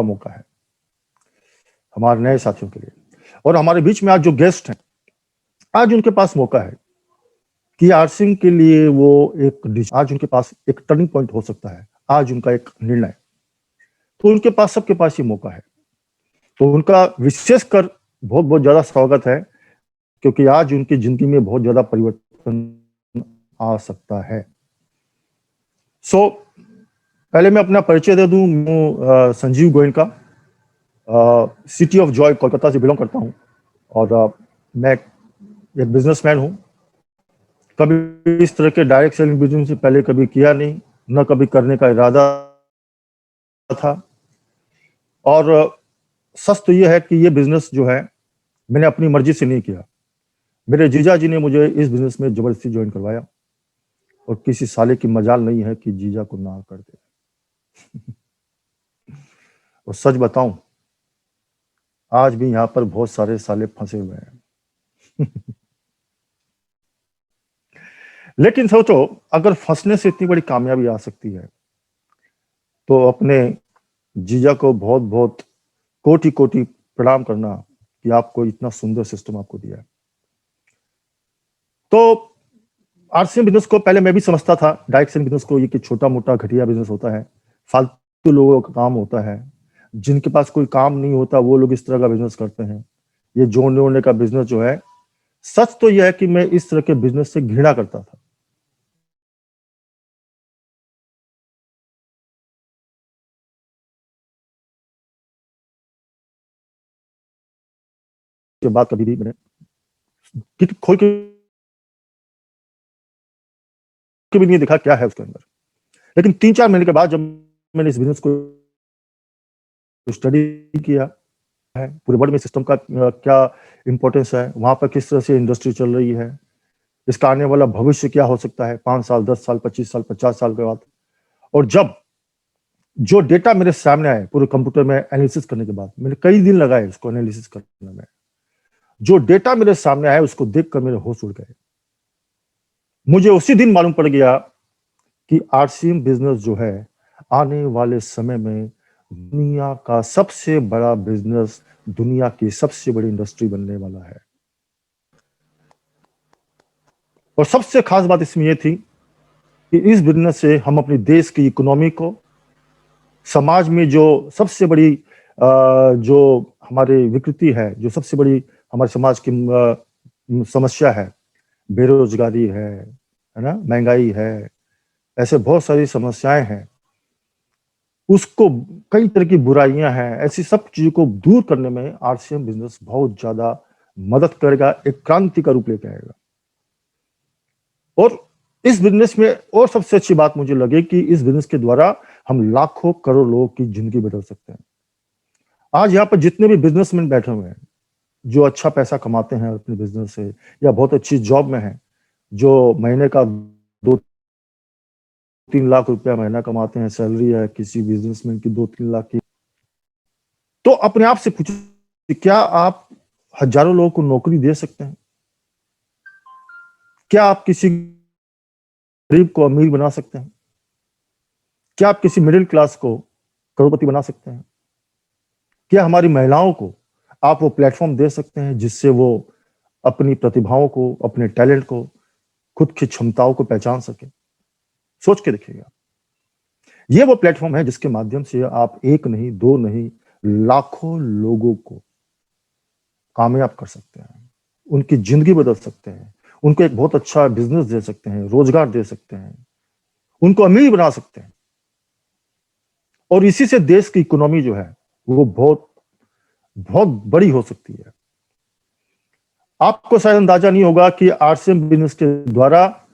मौका है हमारे नए साथियों के लिए। और हमारे बीच में आज जो गेस्ट हैं, आज उनके पास मौका है कि आरसीएम के लिए वो आज उनके पास एक टर्निंग पॉइंट हो सकता है, आज उनका एक निर्णय, तो उनके पास, सबके पास ये मौका है। तो उनका विशेषकर बहुत बहुत ज्यादा स्वागत है, क्योंकि आज उनकी जिंदगी में बहुत ज्यादा परिवर्तन आ सकता है। पहले मैं अपना परिचय दे दूं। मैं Sanjeev Goenka, city of Joy Kolkata से बिलोंग करता हूं, और मैं एक बिजनेसमैन हूं। कभी इस तरह के डायरेक्ट सेलिंग बिजनेस से पहले कभी किया नहीं, न कभी करने का इरादा था। और सच तो यह है कि ये बिजनेस जो है मैंने अपनी मर्जी से नहीं किया, मेरे जीजा जी ने मुझे इस बिजनेस में जबरदस्ती ज्वाइन करवाया, और किसी साले की मजाल नहीं है कि जीजा को ना कर दे। और सच बताऊं, आज भी यहाँ पर बहुत सारे साले फंसे हुए हैं। लेकिन सोचो, अगर फंसने से इतनी बड़ी कामयाबी आ सकती है, तो अपने जीजा को बहुत बहुत कोटि कोटि प्रणाम करना कि आपको इतना सुंदर सिस्टम आपको दिया है। तो आरसीएम बिजनेस को पहले मैं भी समझता था, डायरेक्ट सेलिंग बिजनेस को, ये कि छोटा मोटा घटिया बिजनेस होता है, फालतू लोगों का काम होता है, जिनके पास कोई काम नहीं होता वो लोग इस तरह का बिजनेस करते हैं, ये जोड़ने ओड़ने का बिजनेस जो है। सच तो यह है कि मैं इस तरह के बिजनेस से घृणा करता था। के बाद कभी भी मैंने खोल के भी नहीं देखा क्या है उसके अंदर। लेकिन 3-4 महीने के बाद जब मैंने इस बिजनेस को स्टडी किया है, पूरे वर्ल्ड में सिस्टम का क्या इंपॉर्टेंस है, वहां पर किस तरह से इंडस्ट्री चल रही है, इसका आने वाला भविष्य क्या हो सकता है 5 साल, 10 साल, 25 साल, 50 साल के बाद, और जब जो डेटा मेरे सामने आए पूरे कंप्यूटर में एनालिसिस करने के बाद, मैंने कई दिन लगाए उसको एनालिसिस करने में, जो डेटा मेरे सामने आया उसको देखकर मेरे होश उड़ गए। मुझे उसी दिन मालूम पड़ गया कि आरसीएम बिजनेस जो है आने वाले समय में दुनिया का सबसे बड़ा बिजनेस, दुनिया की सबसे बड़ी इंडस्ट्री बनने वाला है। और सबसे खास बात इसमें यह थी कि इस बिजनेस से हम अपने देश की इकोनॉमी को, समाज में जो सबसे बड़ी जो हमारी विकृति है, जो सबसे बड़ी हमारे समाज की समस्या है, बेरोजगारी है ना, महंगाई है, ऐसे बहुत सारी समस्याएं हैं, उसको, कई तरह की बुराइयां हैं, ऐसी सब चीजों को दूर करने में आरसीएम बिजनेस बहुत ज्यादा मदद करेगा, एक क्रांति का रूप लेके आएगा। और इस बिजनेस में और सबसे अच्छी बात मुझे लगी कि इस बिजनेस के द्वारा हम लाखों करोड़ लोगों की जिंदगी बदल सकते हैं। आज यहाँ पर जितने भी बिजनेसमैन बैठे हुए हैं, जो अच्छा पैसा कमाते हैं अपने बिजनेस से, या बहुत अच्छी जॉब में हैं, जो महीने का 2-3 लाख रुपया महीना कमाते हैं, सैलरी है किसी बिजनेसमैन की 2-3 लाख की, तो अपने आप से पूछिए, क्या आप हजारों लोगों को नौकरी दे सकते हैं? क्या आप किसी गरीब को अमीर बना सकते हैं? क्या आप किसी मिडिल क्लास को करोड़पति बना सकते हैं? क्या हमारी महिलाओं को आप वो प्लेटफॉर्म दे सकते हैं जिससे वो अपनी प्रतिभाओं को, अपने टैलेंट को, खुद की क्षमताओं को पहचान सके? सोच के देखिएगा, ये वो प्लेटफॉर्म है जिसके माध्यम से आप एक नहीं, दो नहीं, लाखों लोगों को कामयाब कर सकते हैं, उनकी जिंदगी बदल सकते हैं, उनको एक बहुत अच्छा बिजनेस दे सकते हैं, रोजगार दे सकते हैं, उनको अमीर बना सकते हैं। और इसी से देश की इकोनॉमी जो है वो बहुत बहुत बड़ी हो सकती है। आपको शायद अंदाजा नहीं होगा कि आरसीएम बिजनेस के द्वारा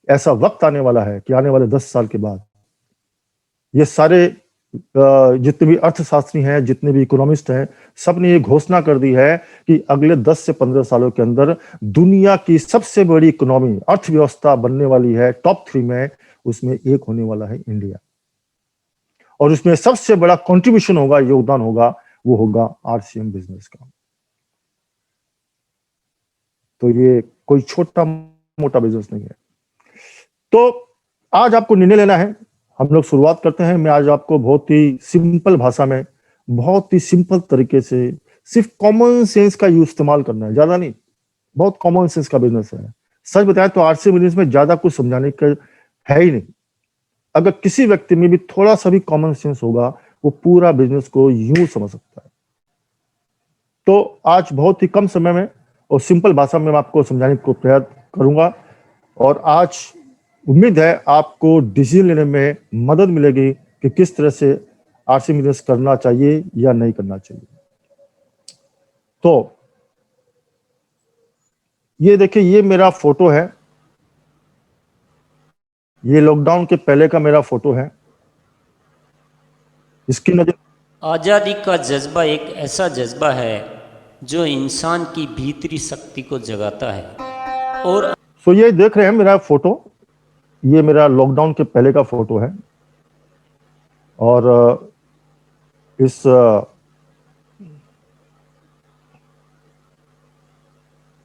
ऐसा वक्त आने वाला है कि आने वाले 10 साल के बाद ये सारे जितने भी अर्थशास्त्री हैं, जितने भी इकोनॉमिस्ट हैं, सबने ये घोषणा कर दी है कि अगले 10 से 15 सालों के अंदर दुनिया की सबसे बड़ी इकोनॉमी, अर्थव्यवस्था बनने वाली है, टॉप 3 में, उसमें एक होने वाला है इंडिया। और उसमें सबसे बड़ा कंट्रीब्यूशन होगा, योगदान होगा, वो होगा आरसीएम बिजनेस का। तो ये कोई छोटा मोटा बिजनेस नहीं है। तो आज आपको निर्णय लेना है। हम लोग शुरुआत करते हैं। मैं आज आपको बहुत ही सिंपल भाषा में बहुत ही सिंपल तरीके से सिर्फ कॉमन सेंस का यूज इस्तेमाल करना है, ज्यादा नहीं। बहुत कॉमन सेंस का बिजनेस है। सच बताएं तो आरसी बिजनेस में ज्यादा कुछ समझाने का है ही नहीं। अगर किसी व्यक्ति में भी थोड़ा सा भी कॉमन सेंस होगा, वो पूरा बिजनेस को यूं समझ सकता है। तो आज बहुत ही कम समय में और सिंपल भाषा में मैं आपको समझाने को प्रयास करूंगा, और आज उम्मीद है आपको डिसीजन लेने में मदद मिलेगी कि किस तरह से आरसी बिजनेस करना चाहिए या नहीं करना चाहिए। तो ये देखिए, ये मेरा फोटो है, ये लॉकडाउन के पहले का मेरा फोटो है। इसकी नजर आज़ादी का जज्बा एक ऐसा जज्बा है जो इंसान की भीतरी शक्ति को जगाता है। और सो ये देख रहे हैं मेरा फोटो, ये मेरा लॉकडाउन के पहले का फोटो है। और इस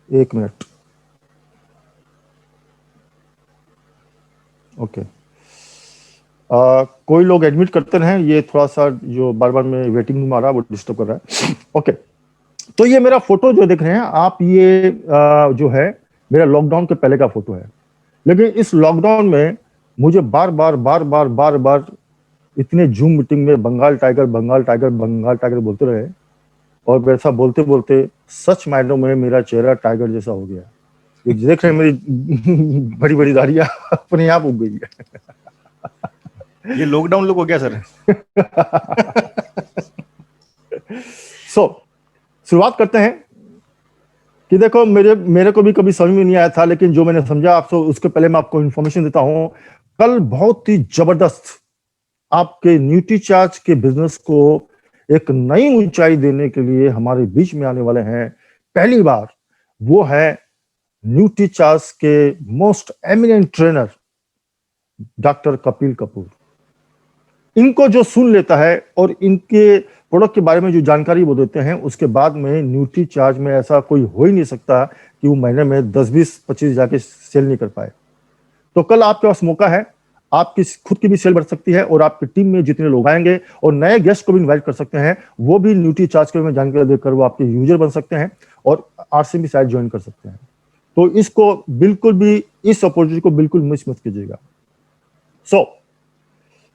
एक मिनट, ओके। कोई लोग एडमिट करते हैं, ये थोड़ा सा जो बार बार में वेटिंग रूम आ रहा है वो डिस्टर्ब कर रहा है। ओके, तो ये मेरा फोटो जो देख रहे हैं आप, ये जो है मेरा लॉकडाउन के पहले का फोटो है। लेकिन इस लॉकडाउन में मुझे बार बार इतने जूम मीटिंग में Bengal tiger Bengal tiger Bengal tiger बोलते रहे, और वैसा बोलते बोलते सच मायनों में मेरा चेहरा टाइगर जैसा हो गया। ये देख रहे हैं मेरी बड़ी बड़ी दाढ़ियां अपने आप उग गई है। ये लॉकडाउन लुक हो गया सर। शुरुआत करते हैं कि देखो, मेरे को भी कभी समझ में नहीं आया था, लेकिन जो मैंने समझा आपसे उसके पहले मैं आपको इंफॉर्मेशन देता हूं। कल बहुत ही जबरदस्त आपके न्यूट्रीचार्ज के बिजनेस को एक नई ऊंचाई देने के लिए हमारे बीच में आने वाले हैं पहली बार। वो है न्यूट्रीचार्ज के most eminent trainer doctor Kapil Kapoor. इनको जो सुन लेता है और इनके प्रोडक्ट के बारे में जो जानकारी वो देते हैं, उसके बाद में न्यूट्रीचार्ज में ऐसा कोई हो ही नहीं सकता कि वो महीने में 10, 20, 25 जाके सेल नहीं कर पाए। तो कल आपके पास मौका है, आपकी खुद की भी सेल बढ़ सकती है, और आपकी टीम में जितने लोग आएंगे और नए गेस्ट को भी इन्वाइट कर सकते हैं, वो भी न्यूट्रीचार्ज के बारे में जानकारी देकर वो आपके यूजर बन सकते हैं और आरसी भी शायद ज्वाइन कर सकते हैं। तो इसको बिल्कुल भी, इस अपॉर्चुनिटी को बिल्कुल मिस मत कीजिएगा।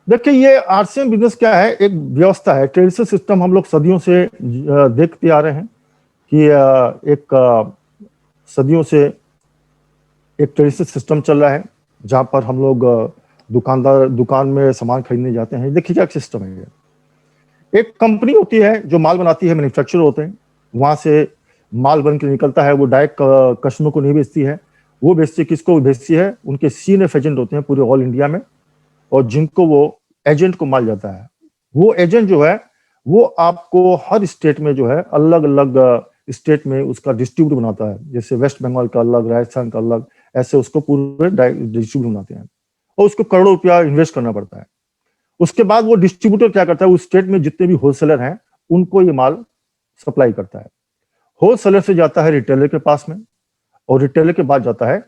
देखिए, ये आरसीएम बिजनेस क्या है, एक व्यवस्था है, ट्रेडिशनल सिस्टम हम लोग सदियों से देखते आ रहे हैं कि एक सदियों से एक ट्रेडिशनल सिस्टम चल रहा है, जहां पर हम लोग दुकान में सामान खरीदने जाते हैं। देखिए क्या सिस्टम है। एक कंपनी होती है जो माल बनाती है, मैन्युफैक्चरर होते हैं, वहां से माल बन के निकलता है, वो डायरेक्ट कस्टमर को नहीं बेचती है, वो बेचती है, किसको बेचती है, उनके सीएनएफ एजेंट होते हैं पूरे ऑल इंडिया में, और जिनको वो एजेंट को माल जाता है। वो एजेंट जो है वो आपको हर स्टेट में जो है अलग अलग स्टेट में उसका डिस्ट्रीब्यूट बनाता है, जैसे वेस्ट बंगाल का अलग, राजस्थान का अलग, ऐसे उसको पूरे डिस्ट्रीब्यूट बनाते हैं, और उसको करोड़ों रुपया इन्वेस्ट करना पड़ता है। उसके बाद वो डिस्ट्रीब्यूटर क्या करता है, उस स्टेट में जितने भी होलसेलर हैं उनको ये माल सप्लाई करता है। होलसेलर से जाता है रिटेलर के पास में, और रिटेलर के बाद जाता है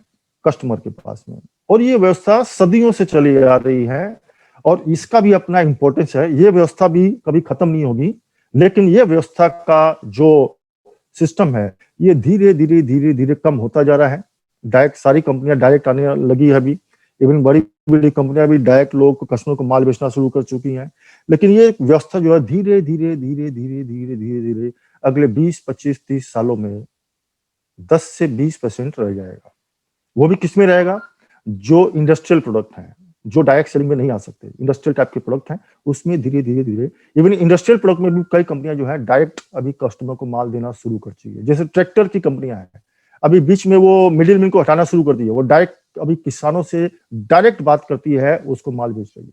कस्टमर के पास में। और ये व्यवस्था सदियों से चली आ रही है, और इसका भी अपना इंपॉर्टेंस है। ये व्यवस्था भी कभी खत्म नहीं होगी, लेकिन ये व्यवस्था का जो सिस्टम है ये धीरे धीरे कम होता जा रहा है। डायरेक्ट सारी कंपनियां डायरेक्ट आने लगी है अभी, इवन बड़ी बड़ी कंपनियां भी डायरेक्ट लोग को, कस्टमर को माल बेचना शुरू कर चुकी हैं। लेकिन ये व्यवस्था जो है धीरे धीरे अगले 20, 25, 30 सालों में 10 से 20% रह जाएगा। वो भी किसमें रहेगा, जो इंडस्ट्रियल प्रोडक्ट हैं, जो डायरेक्ट सेलिंग में नहीं आ सकते, इंडस्ट्रियल टाइप के प्रोडक्ट हैं, उसमें धीरे इवन इंडस्ट्रियल प्रोडक्ट में भी कई कंपनियां जो है डायरेक्ट अभी कस्टमर को माल देना शुरू कर चुकी है। जैसे ट्रैक्टर की कंपनियां हैं, अभी बीच में वो मिडिल मैन को हटाना शुरू कर दी है, वो डायरेक्ट अभी किसानों से डायरेक्ट बात करती है, उसको माल बेच रही है।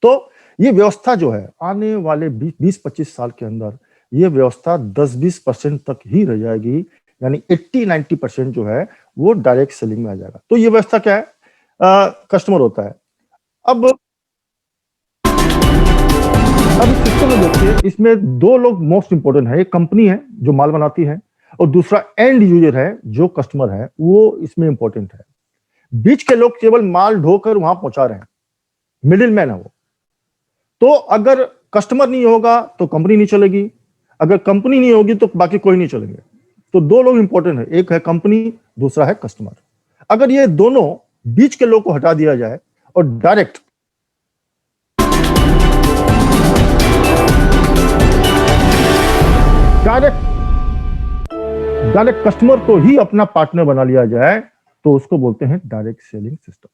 तो ये व्यवस्था जो है आने वाले 20-25 साल के अंदर ये व्यवस्था 10-20% तक ही रह जाएगी, यानी 80-90% जो है वो डायरेक्ट सेलिंग में आ जाएगा। तो ये व्यवस्था क्या है, कस्टमर होता है। अब सिस्टम में देखिए, इसमें दो लोग मोस्ट इंपोर्टेंट है, एक कंपनी है जो माल बनाती है, और दूसरा एंड यूजर है जो कस्टमर है, वो इसमें इंपॉर्टेंट है। बीच के लोग केवल माल ढोकर वहां पहुंचा रहे हैं, मिडिल मैन है वो। तो अगर कस्टमर नहीं होगा तो कंपनी नहीं चलेगी, अगर कंपनी नहीं होगी तो बाकी कोई नहीं चलेंगे। तो दो लोग इंपॉर्टेंट है, एक है कंपनी, दूसरा है कस्टमर। अगर ये दोनों बीच के लोग को हटा दिया जाए और डायरेक्ट कस्टमर को ही अपना पार्टनर बना लिया जाए तो उसको बोलते हैं डायरेक्ट सेलिंग सिस्टम।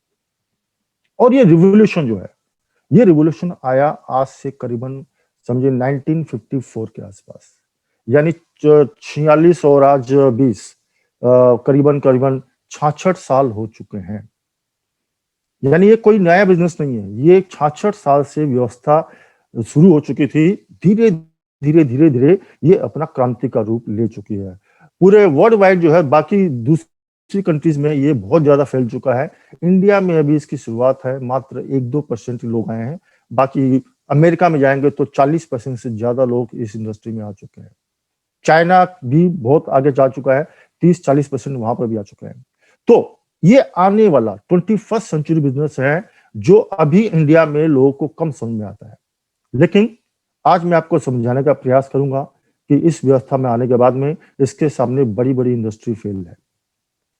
और ये रिवोल्यूशन जो है, ये रिवोल्यूशन आया आज से करीबन समझिए 1954 के आसपास, यानी 46 और आज 20 करीबन 66 साल हो चुके हैं। यानी ये कोई नया बिजनेस नहीं है, ये 66 साल से व्यवस्था शुरू हो चुकी थी। धीरे धीरे धीरे धीरे ये अपना क्रांति का रूप ले चुकी है। पूरे वर्ल्ड वाइड जो है, बाकी दूसरी कंट्रीज में ये बहुत ज्यादा फैल चुका है। इंडिया में अभी इसकी शुरुआत है, मात्र 1-2% लोग आए हैं। बाकी अमेरिका में जाएंगे तो 40% से ज्यादा लोग इस इंडस्ट्री में आ चुके हैं। चाइना भी बहुत आगे जा चुका है, 30-40% वहां पर भी आ चुके हैं। तो ये आने वाला 21st सेंचुरी बिजनेस है जो अभी इंडिया में लोगों को कम समझ में आता है, लेकिन आज मैं आपको समझाने का प्रयास करूंगा कि इस व्यवस्था में आने के बाद में इसके सामने बड़ी बड़ी इंडस्ट्री फेल है।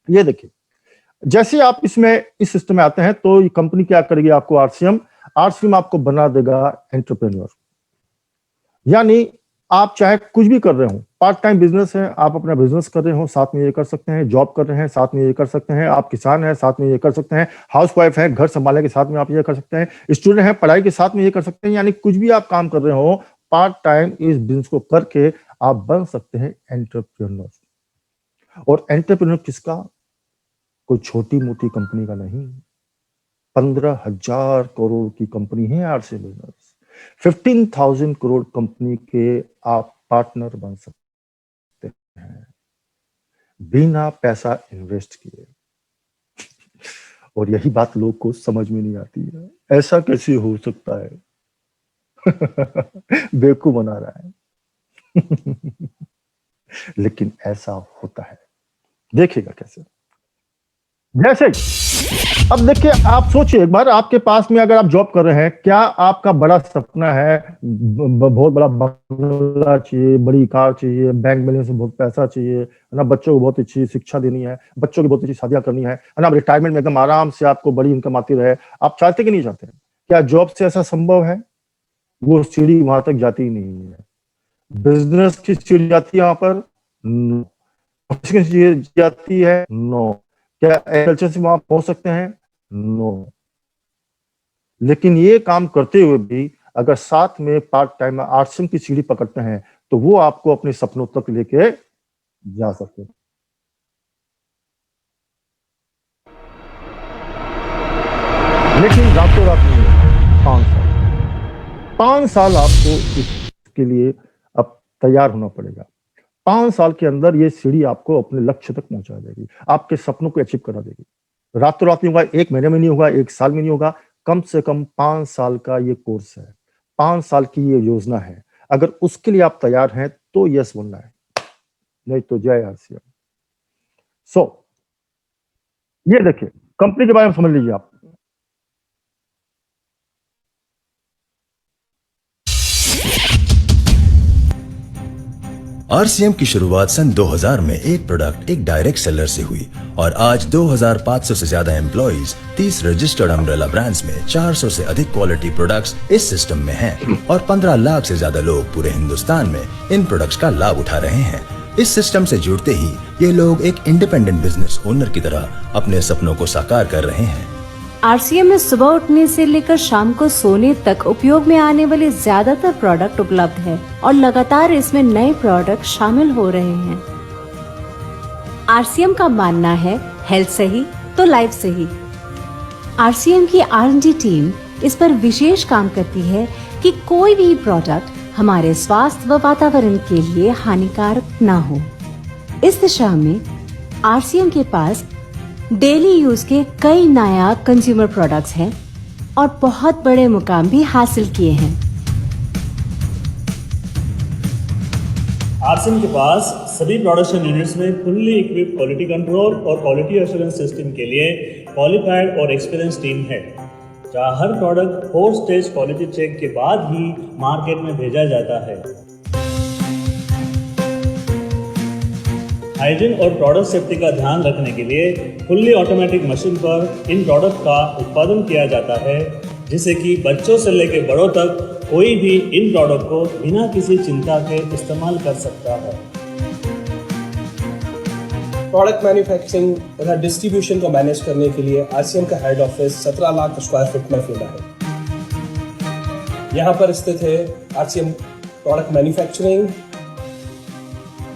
ये देखिए, जैसे आप इस सिस्टम में आते हैं तो ये कंपनी क्या करेगी, आपको आरसीएम आपको बना देगा एंटरप्रेन्योर। यानी आप चाहे कुछ भी कर रहे हो, पार्ट टाइम बिजनेस है, आप अपना बिजनेस कर रहे हो साथ में ये कर सकते हैं, जॉब कर रहे हैं साथ में ये कर सकते हैं, आप किसान हैं साथ में ये कर सकते हैं, हाउसवाइफ है घर संभालने के साथ में आप ये कर सकते हैं, स्टूडेंट है पढ़ाई के साथ में ये कर सकते हैं। यानी कुछ भी आप काम कर रहे हो पार्ट टाइम इस बिजनेस को करके आप बन सकते हैं एंटरप्रेन्योर। और एंटरप्रेन्योर किसका, कोई छोटी मोटी कंपनी का नहीं, 15,000 करोड़ की कंपनी है आरसीएम बिजनेस। 15,000 करोड़ कंपनी के आप पार्टनर बन सकते हैं बिना पैसा इन्वेस्ट किए। और यही बात लोग को समझ में नहीं आती है, ऐसा कैसे हो सकता है। बेवकूफ बना रहा है। लेकिन ऐसा होता है, देखिएगा कैसे। जैसे अब देखिए, आप सोचिए एक बार, आपके पास में अगर आप जॉब कर रहे हैं, क्या आपका बड़ा सपना है बहुत बड़ा बंगला चाहिए, बड़ी कार चाहिए, बैंक बैलेंस में बहुत पैसा चाहिए, है ना, बच्चों को बहुत अच्छी शिक्षा देनी है, बच्चों की बहुत अच्छी शादियां करनी है ना, रिटायरमेंट में एकदम आराम से आपको बड़ी इनकम आती रहे, आप चाहते कि नहीं चाहते? क्या जॉब से ऐसा संभव है? वो सीढ़ी वहां तक जाती ही नहीं है। बिजनेस की सीढ़ी जाती है वहां पर, नो। जाती है, नो। क्या एग्रीकल्चर से वहां पहुंच सकते हैं? नो। लेकिन ये काम करते हुए भी अगर साथ में पार्ट टाइम आरसीएम की सीढ़ी पकड़ते हैं तो वो आपको अपने सपनों तक लेके जा सकते हैं। लेकिन रातों रात नहीं, 5 साल आपको इसके लिए अब तैयार होना पड़ेगा। 5 साल के अंदर ये सीढ़ी आपको अपने लक्ष्य तक पहुंचा देगी, आपके सपनों को अचीव करा देगी। रातों रात नहीं होगा, 1 महीने में नहीं होगा, 1 साल में नहीं होगा, कम से कम 5 साल का ये कोर्स है, 5 साल की ये योजना है। अगर उसके लिए आप तैयार हैं तो यस बोलना है, नहीं तो जय आरसीएम। ये देखिए, कंपनी के बारे में समझ लीजिए आप। आरसीएम की शुरुआत सन 2000 में एक प्रोडक्ट एक डायरेक्ट सेलर से हुई और आज 2500 से ज्यादा एम्प्लॉइज, 30 रजिस्टर्ड अम्ब्रेला ब्रांड्स में 400 से अधिक क्वालिटी प्रोडक्ट्स इस सिस्टम में हैं और 15 लाख से ज्यादा लोग पूरे हिंदुस्तान में इन प्रोडक्ट्स का लाभ उठा रहे हैं। इस सिस्टम से जुड़ते ही ये लोग एक इंडिपेंडेंट बिजनेस ओनर की तरह अपने सपनों को साकार कर रहे हैं। आरसीएम में सुबह उठने से लेकर शाम को सोने तक उपयोग में आने वाले ज्यादातर प्रोडक्ट उपलब्ध है और लगातार इसमें नए प्रोडक्ट शामिल हो रहे हैं। आरसीएम का मानना है हेल्थ सही तो लाइफ सही। आरसीएम की R&D टीम इस पर विशेष काम करती है कि कोई भी प्रोडक्ट हमारे स्वास्थ्य व वातावरण के लिए हानिकारक ना हो। इस दिशा में आरसीएम के पास डेली यूज के कई नया कंज्यूमर प्रोडक्ट्स हैं और बहुत बड़े मुकाम भी हासिल किए हैं। आरसीएम के पास सभी प्रोडक्शन यूनिट्स में फुल्ली इक्विप क्वालिटी कंट्रोल और क्वालिटी एश्योरेंस सिस्टम के लिए क्वालिफाइड और एक्सपीरियंस टीम है। जहां हर प्रोडक्ट 4 स्टेज क्वालिटी चेक के बाद ही मार्केट में भेजा जाता है। हाइजीन और प्रोडक्ट सेफ्टी का ध्यान रखने के लिए फुल्ली ऑटोमेटिक मशीन पर इन प्रोडक्ट का उत्पादन किया जाता है, जिससे कि बच्चों से लेकर बड़ों तक कोई भी इन प्रोडक्ट को बिना किसी चिंता के इस्तेमाल कर सकता है। प्रोडक्ट मैन्युफैक्चरिंग तथा डिस्ट्रीब्यूशन को मैनेज करने के लिए आरसीएम का head office 17 lakh square feet में फैला है। यहाँ पर स्थित है आरसीएम प्रोडक्ट मैन्युफैक्चरिंग,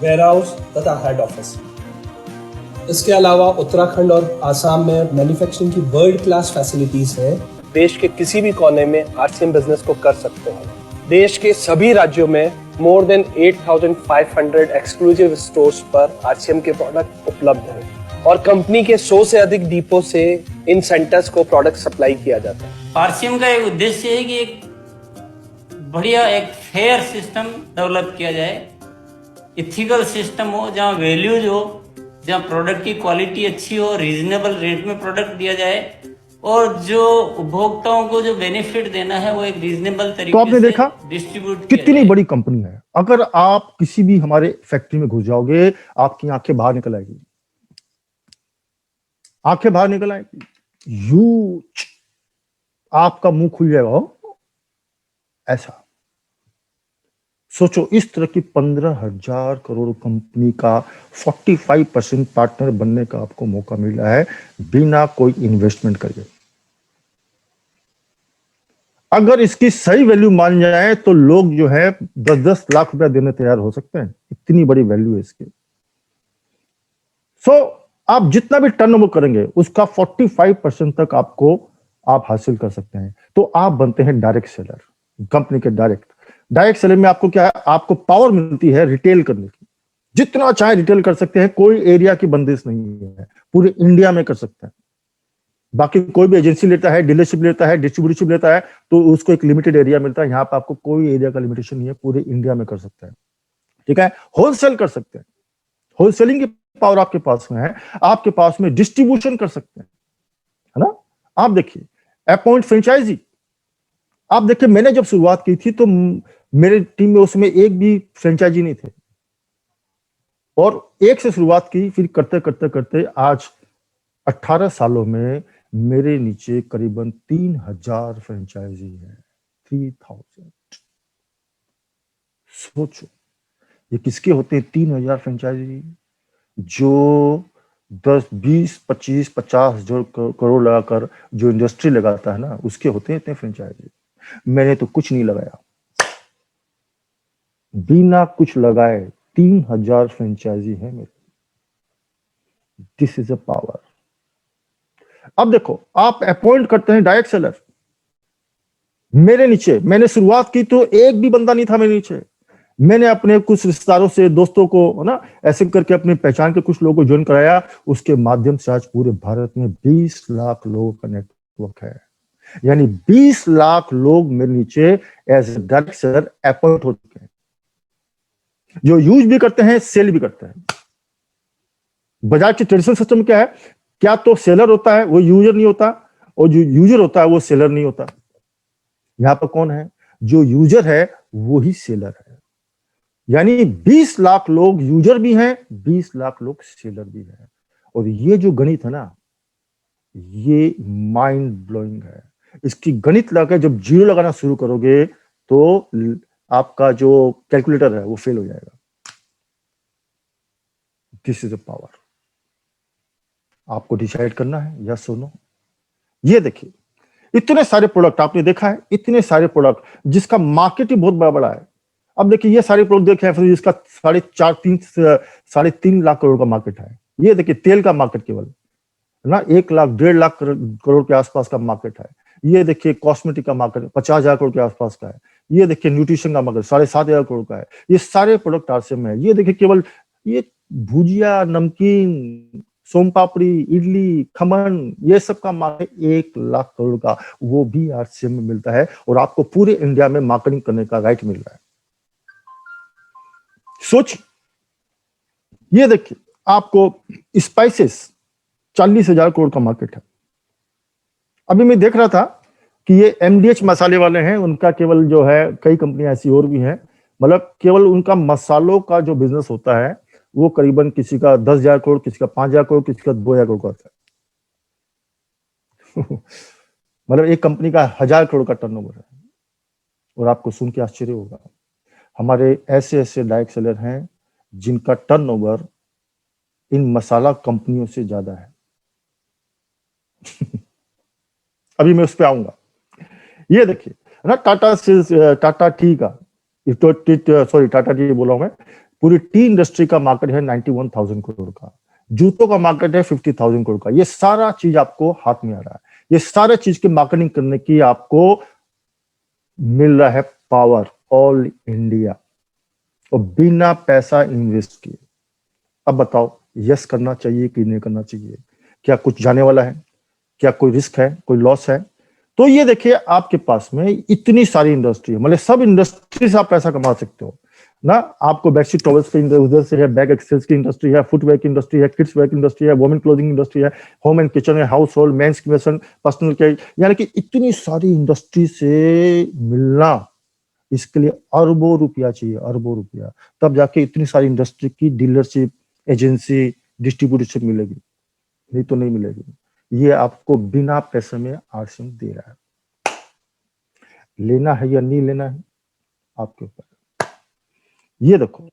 वेयरहाउस तथा हेड ऑफिस। इसके अलावा उत्तराखंड और आसाम में मैन्युफैक्चरिंग की वर्ल्ड क्लास फैसिलिटीज हैं। देश के किसी भी कोने में आरसीएम बिजनेस को कर सकते हैं। देश के सभी राज्यों में मोर देन 8,500 एक्सक्लूसिव स्टोर्स पर आरसीएम के प्रोडक्ट उपलब्ध हैं और कंपनी के 100 से अधिक डिपो से इन सेंटर्स को प्रोडक्ट सप्लाई किया जाता है। आरसीएम का एक उद्देश्य है कि एक बढ़िया एक फेयर सिस्टम डेवलप किया जाए, इथिकल सिस्टम हो, जहाँ वैल्यूज हो, जहाँ प्रोडक्ट की क्वालिटी अच्छी हो, रीजनेबल रेट में प्रोडक्ट दिया जाए और जो उपभोक्ताओं को जो बेनिफिट देना है वो एक रीजनेबल तरीके तो आपने देखा डिस्ट्रीब्यूट कितनी बड़ी कंपनी है। अगर आप किसी भी हमारे फैक्ट्री में घुस जाओगे, आपकी आंखें बाहर निकल आएगी, आंखें बाहर निकल आएगी, ह्यूज, आपका मुंह खुल जाएगा। ऐसा सोचो, इस तरह की 15,000 करोड़ कंपनी का 45% पार्टनर बनने का आपको मौका मिला है बिना कोई इन्वेस्टमेंट करके। अगर इसकी सही वैल्यू मान जाए तो लोग जो है 10-10 लाख रुपया देने तैयार हो सकते हैं, इतनी बड़ी वैल्यू है इसकी। आप जितना भी टर्नओवर करेंगे उसका 45% तक आप हासिल कर सकते हैं। तो आप बनते हैं डायरेक्ट सेलर, कंपनी के डायरेक्ट सेलर में आपको क्या है, आपको पावर मिलती है रिटेल करने की। जितना चाहे रिटेल कर सकते हैं, कोई एरिया की बंदिश नहीं है, पूरे इंडिया में कर सकते हैं। बाकी कोई भी एजेंसी लेता है, डीलरशिप लेता है, डिस्ट्रीब्यूटरशिप लेता है तो उसको एक लिमिटेड एरिया मिलता है। यहाँ पे आपको कोई एरिया का लिमिटेशन नहीं है, पूरे इंडिया में कर सकते हैं। ठीक है, होलसेल कर सकते हैं, होलसेलिंग की पावर आपके पास में है, आपके पास में डिस्ट्रीब्यूशन कर सकते हैं, है ना। आप देखिए अपॉइंट फ्रेंचाइजी, आप देखिए मैंने जब शुरुआत की थी तो मेरे टीम में उसमें एक भी फ्रेंचाइजी नहीं थे और एक से शुरुआत की, फिर करते करते करते आज 18 सालों में मेरे नीचे करीबन 3,000 फ्रेंचाइजी है। 3,000। सोचो ये किसके होते हैं 3,000 फ्रेंचाइजी? जो 10, 20, 25, 50 जो करोड़ लगाकर जो इंडस्ट्री लगाता है ना, उसके होते हैं इतने फ्रेंचाइजी। मैंने तो कुछ नहीं लगाया, बिना कुछ लगाए 3,000 फ्रेंचाइजी है मेरे। This is a power. अब देखो, आप अपॉइंट करते हैं डायरेक्ट सेलर, मेरे नीचे मैंने शुरुआत की तो एक भी बंदा नहीं था मेरे नीचे। मैंने अपने कुछ रिश्तेदारों से, दोस्तों को ना ऐसे करके अपने पहचान के कुछ लोगों को ज्वाइन कराया। उसके माध्यम से आज पूरे भारत में 20 लाख लोगों का नेटवर्क है। यानी 20 लाख लोग मेरे नीचे एज डायरेक्ट सेलर अपॉइंट हो चुके हैं, जो यूज भी करते हैं, सेल भी करते हैं। बजाज के ट्रेडिशनल सिस्टम क्या है, क्या तो सेलर होता है वो यूजर नहीं होता, और जो यूजर होता है वो सेलर नहीं होता। यहां पर कौन है, जो यूजर है वो ही सेलर है। यानी 20 लाख लोग यूजर भी हैं, 20 लाख लोग सेलर भी हैं। और ये जो गणित है ना, ये माइंड ब्लोइंग है। इसकी गणित लगाकर जब जीरो लगाना शुरू करोगे तो आपका जो कैलकुलेटर है वो फेल हो जाएगा। This is a power. आपको डिसाइड करना है यस और नो। ये देखिए इतने सारे प्रोडक्ट आपने देखा है, इतने सारे प्रोडक्ट जिसका मार्केट ही बहुत बड़ा बड़ा है। अब देखिए ये सारे प्रोडक्ट देखे हैं, फिर इसका 3.5 लाख करोड़ का मार्केट है। ये देखिए तेल का मार्केट केवल ना 1 लाख 1.5 लाख करोड़ के आसपास का मार्केट है। ये देखिए कॉस्मेटिक का मार्केट 50,000 करोड़ के आसपास का है। ये देखिए न्यूट्रिशन का मार्केट 7,500 करोड़ का है। ये सारे प्रोडक्ट आरसीएम में है। ये देखिए केवल ये भुजिया, नमकीन, सोम पापड़ी, इडली, खमन, ये सब का मार्केट 1 लाख करोड़ का, वो भी आरसीएम में मिलता है। और आपको पूरे इंडिया में मार्केटिंग करने का राइट मिल रहा है। सोच, ये देखिए आपको स्पाइसेस 40,000 करोड़ का मार्केट है। अभी मैं देख रहा था कि ये एमडीएच मसाले वाले हैं, उनका केवल जो है, कई कंपनियां ऐसी और भी हैं, मतलब केवल उनका मसालों का जो बिजनेस होता है वो करीबन किसी का 10,000 करोड़, किसी का 5,000 करोड़, किसी का 2,000 करोड़ का होता है। मतलब एक कंपनी का 1,000 करोड़ का टर्नओवर है। और आपको सुन के आश्चर्य होगा, हमारे ऐसे ऐसे डायरेक्ट सेलर हैं जिनका टर्नओवर इन मसाला कंपनियों से ज्यादा है। अभी मैं उस पर आऊंगा। ये देखिए ना, टाटा टी का, सॉरी टाटा टी बोला हूं मैं, पूरी टी इंडस्ट्री का मार्केट है 91,000 करोड़ का, जूतों का मार्केट है 50,000 करोड़ का। ये सारा चीज आपको हाथ में आ रहा है, ये सारे चीज की मार्केटिंग करने की आपको मिल रहा है पावर, ऑल इंडिया, और बिना पैसा इन्वेस्ट किए। अब बताओ, यस करना चाहिए कि नहीं करना चाहिए? क्या कुछ जाने वाला है? क्या कोई रिस्क है, कोई लॉस है? तो ये देखिए, आपके पास में इतनी सारी इंडस्ट्री है, मतलब सब इंडस्ट्री से आप पैसा कमा सकते हो ना। आपको बेडशीट टॉवल्स की उधर से है, बैग एक्सेसरीज की इंडस्ट्री है, फुटवेयर की इंडस्ट्री है, किड्स वेयर की इंडस्ट्री है, वुमेन क्लोथिंग इंडस्ट्री है, होम एंड किचन है, house hold, mains fashion, personal care, यानी कि इतनी सारी इंडस्ट्री से मिलना, इसके लिए अरबों रुपया चाहिए, अरबों रुपया, तब जाके इतनी सारी इंडस्ट्री की डीलरशिप, एजेंसी, डिस्ट्रीब्यूटरशिप मिलेगी, नहीं तो नहीं मिलेगी। ये आपको बिना पैसे में आरसीएम दे रहा है। लेना है या नहीं लेना है, आपके ऊपर। ये देखो,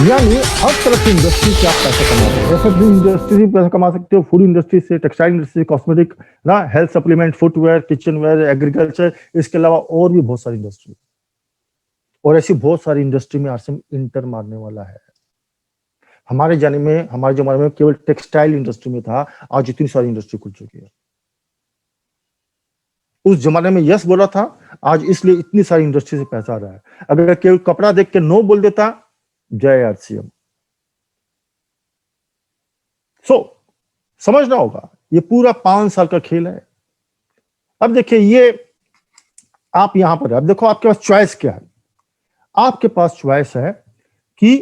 यानी हर तरह की इंडस्ट्री से आप पैसा कमा सकते हो। ऐसा इंडस्ट्री से पैसा कमा सकते हो, फूड इंडस्ट्री से, टेक्सटाइल इंडस्ट्री से, कॉस्मेटिक ना, health supplement, footwear, kitchenware, agriculture, इसके अलावा और भी बहुत सारी इंडस्ट्री, और ऐसी बहुत सारी इंडस्ट्री में आरसीएम इंटर मारने वाला है। हमारे जमाने में केवल टेक्सटाइल इंडस्ट्री में था, आज इतनी सारी इंडस्ट्री खुल चुकी है। उस जमाने में यस बोला था, आज इसलिए इतनी सारी इंडस्ट्री से पैसा आ रहा है। अगर केवल कपड़ा देख के नो बोल देता, जय आरसीएम। समझना होगा, ये पूरा 5 साल का खेल है। अब देखिए, ये आप यहां पर, अब देखो आपके पास चॉइस क्या है। आपके पास चॉइस है कि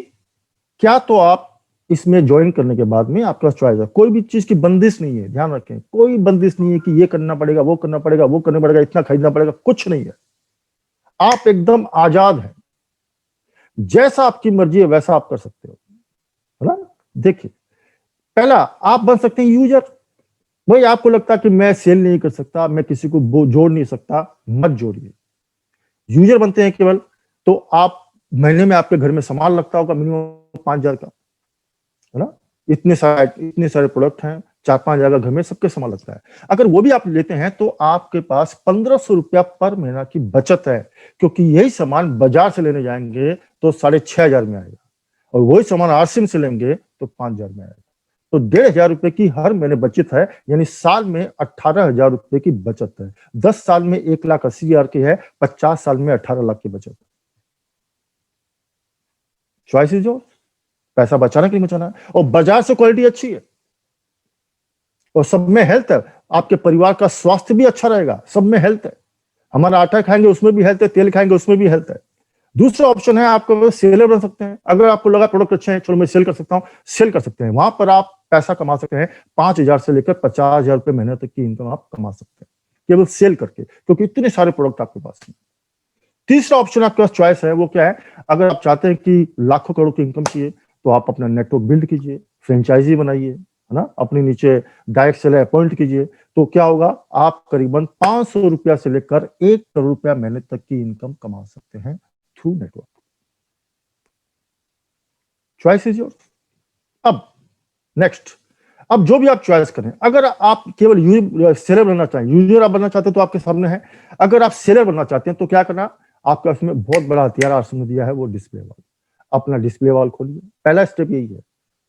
क्या तो आप इसमें ज्वाइन करने के बाद में आपके पास चॉइस है, कोई भी चीज की बंदिश नहीं है, ध्यान रखें, कोई बंदिश नहीं है कि ये करना पड़ेगा, वो करना पड़ेगा, वो करना पड़ेगा, इतना खरीदना पड़ेगा, कुछ नहीं है। आप एकदम आजाद हैं, जैसा आपकी मर्जी है वैसा आप कर सकते हो, है ना। देखिए, पहला आप बन सकते हैं यूजर। भाई आपको लगता है कि मैं सेल नहीं कर सकता, मैं किसी को जोड़ नहीं सकता, मत जोड़िए। यूजर बनते हैं केवल, तो आप महीने में आपके घर में सामान लगता होगा मिनिमम 5,000 का, है ना। इतने सारे प्रोडक्ट हैं, 4-5 हजार घर में सबके सामान लगता है। अगर वो भी आप लेते हैं तो आपके पास 1,500 रुपया पर महीना की बचत है, क्योंकि यही सामान बाजार से लेने जाएंगे तो 6,500 में आएगा, और वही सामान आरसीएम से लेंगे तो 5,000 में आएगा। तो 1,500 रुपए की हर महीने बचत है, यानी साल में 18,000 रुपए की बचत है। 10 साल में 1,80,000 की है, 50 साल में 18 लाख की बचत। चॉइस इज योर, पैसा बचाना कि नहीं बचाना है, और बाजार से क्वालिटी अच्छी है, और सब में हेल्थ है, आपके परिवार का स्वास्थ्य भी अच्छा रहेगा, सब में हेल्थ है। हमारा आटा खाएंगे उसमें भी हेल्थ है, तेल खाएंगे उसमें भी हेल्थ है। दूसरा ऑप्शन है, आपको सेलर बन सकते हैं। अगर आपको लगा प्रोडक्ट अच्छे हैं, चलो मैं सेल कर सकता हूं, सेल कर सकते हैं। वहां पर आप पैसा कमा सकते हैं, 5,000 से लेकर 50,000 रुपए महीने तक की इनकम आप कमा सकते हैं केवल सेल करके, क्योंकि इतने सारे प्रोडक्ट आपके पास हैं। तीसरा ऑप्शन आपके पास चॉइस है, वो क्या है? अगर आप चाहते हैं कि लाखों करोड़ की इनकम चाहिए, तो आप अपना नेटवर्क बिल्ड कीजिए, फ्रेंचाइजी बनाइए, है ना, अपने नीचे डायरेक्ट सेलर अपॉइंट कीजिए। तो क्या होगा, आप करीबन 500 रुपया से लेकर 1 करोड़ रुपया महीने तक की इनकम कमा सकते हैं through network. Choice is yours. अब नेक्स्ट, अब जो भी आप चॉइस करें, अगर आप केवल सेलर बनना चाहें, यूजर आप बनना चाहते हैं तो आपके सामने है। अगर आप सेलर बनना चाहते हैं तो क्या करना, आपके उसमें बहुत बड़ा हथियार आरसीएम ने दिया है, वो डिस्प्ले वॉल। अपना डिस्प्ले वॉल खोलिए, पहला स्टेप यही है।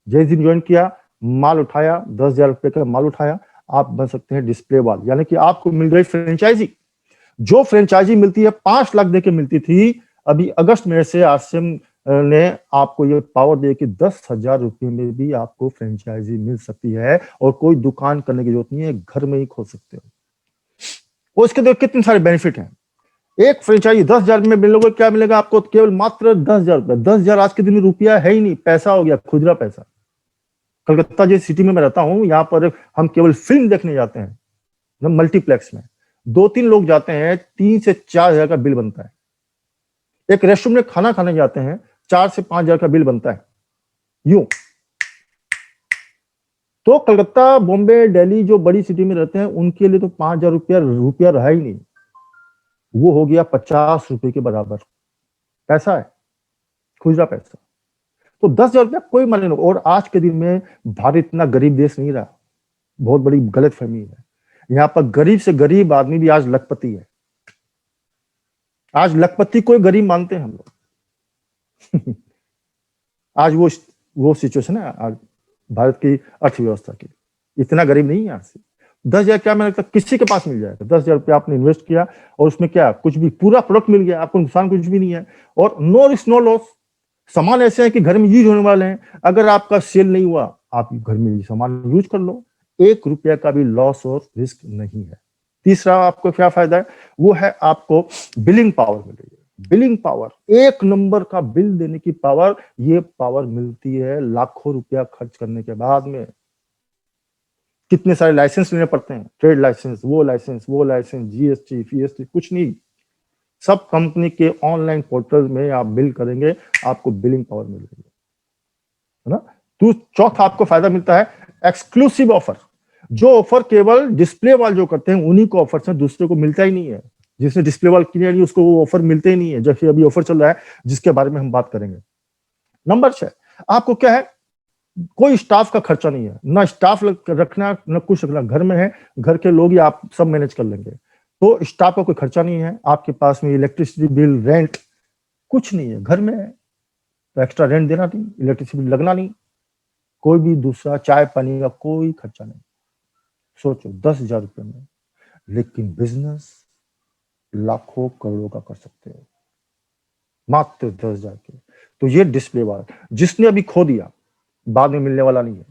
जैसे दिन ज्वाइन किया, माल उठाया, 10,000 रुपए का माल उठाया, आप बन सकते हैं डिस्प्ले वॉल, यानी कि आपको मिल रही फ्रेंचाइजी। जो फ्रेंचाइजी मिलती है 5 लाख देके मिलती थी, अभी अगस्त में से आरसीएम ने आपको ये पावर दिया कि 10,000 रुपए में भी आपको फ्रेंचाइजी मिल सकती है, और कोई दुकान करने की जरूरत नहीं है, घर में ही खोल सकते हो। और इसके देखो कितने सारे बेनिफिट हैं। एक फ्रेंचाइजी 10,000 में मिलोगे, क्या मिलेगा आपको? केवल मात्र 10,000 रुपए। 10,000 आज के दिन में रुपया है ही नहीं, पैसा हो गया, खुदरा पैसा। कलकत्ता जैसी सिटी में मैं रहता हूं, यहाँ पर हम केवल फिल्म देखने जाते हैं ना, मल्टीप्लेक्स में 2-3 लोग जाते हैं, 3 से 4,000 का बिल बनता है। एक रेस्टोरेंट में खाना खाने जाते हैं, 4 से 5,000 का बिल बनता है। यूं तो कलकत्ता, बॉम्बे, दिल्ली जो बड़ी सिटी में रहते हैं, उनके लिए तो 5,000 रुपया रहा ही नहीं, वो हो गया 50 रुपए के बराबर। पैसा है, खुदरा पैसा। तो 10,000 रुपया कोई माने नहीं। और आज के दिन में भारत इतना गरीब देश नहीं रहा, बहुत बड़ी गलत फहमी है। यहाँ पर गरीब से गरीब आदमी भी आज लखपति है। आज लखपति कोई गरीब मानते हैं हम लोग। आज वो सिचुएशन है आज भारत की अर्थव्यवस्था की। इतना गरीब नहीं है आज से। 10,000 क्या मैंने लगता किसी के पास मिल जाएगा। 10,000 रुपया आपने इन्वेस्ट किया और उसमें क्या कुछ भी पूरा प्रोडक्ट मिल गया, आपको नुकसान कुछ भी नहीं है। और नो रिस्क नो लॉस। सामान ऐसे हैं कि घर में यूज होने वाले हैं। अगर आपका सेल नहीं हुआ, आप घर में सामान यूज कर लो, 1 रुपया का भी लॉस और रिस्क नहीं है। तीसरा आपको क्या फायदा है, वो है आपको बिलिंग पावर मिल रही है। बिलिंग पावर, 1 नंबर का बिल देने की पावर, ये पावर मिलती है लाखों रुपया खर्च करने के बाद में। कितने सारे लाइसेंस लेने पड़ते हैं, ट्रेड लाइसेंस, वो लाइसेंस, जीएसटी, फीएसटी, कुछ नहीं। सब कंपनी के ऑनलाइन पोर्टल में आप बिल करेंगे, आपको बिलिंग पावर मिल रही है ना। तो चौथा आपको फायदा मिलता है एक्सक्लूसिव ऑफर। जो ऑफर केवल डिस्प्ले वाले जो करते हैं, उन्हीं को ऑफर से, दूसरे को मिलता ही नहीं है। जिसने डिस्प्ले वाल किया नहीं, उसको वो ऑफर मिलते ही नहीं है। जैसे अभी ऑफर चल रहा है, जिसके बारे में हम बात करेंगे। नंबर 6, आपको क्या है, कोई स्टाफ का खर्चा नहीं है, ना स्टाफ रखना, ना कुछ रखना। घर में है, घर के लोग ही आप सब मैनेज कर लेंगे। तो स्टाफ का कोई खर्चा नहीं है। आपके पास में इलेक्ट्रिसिटी बिल, रेंट कुछ नहीं है, घर में है तो एक्स्ट्रा रेंट देना नहीं, इलेक्ट्रिसिटी बिल लगना नहीं, कोई भी दूसरा चाय पानी का कोई खर्चा नहीं। सोचो 10,000 रुपए में, लेकिन बिजनेस लाखों करोड़ों का कर सकते हो मात्र 10,000 के। तो ये डिस्प्ले वाला जिसने अभी खो दिया, बाद में मिलने वाला नहीं है।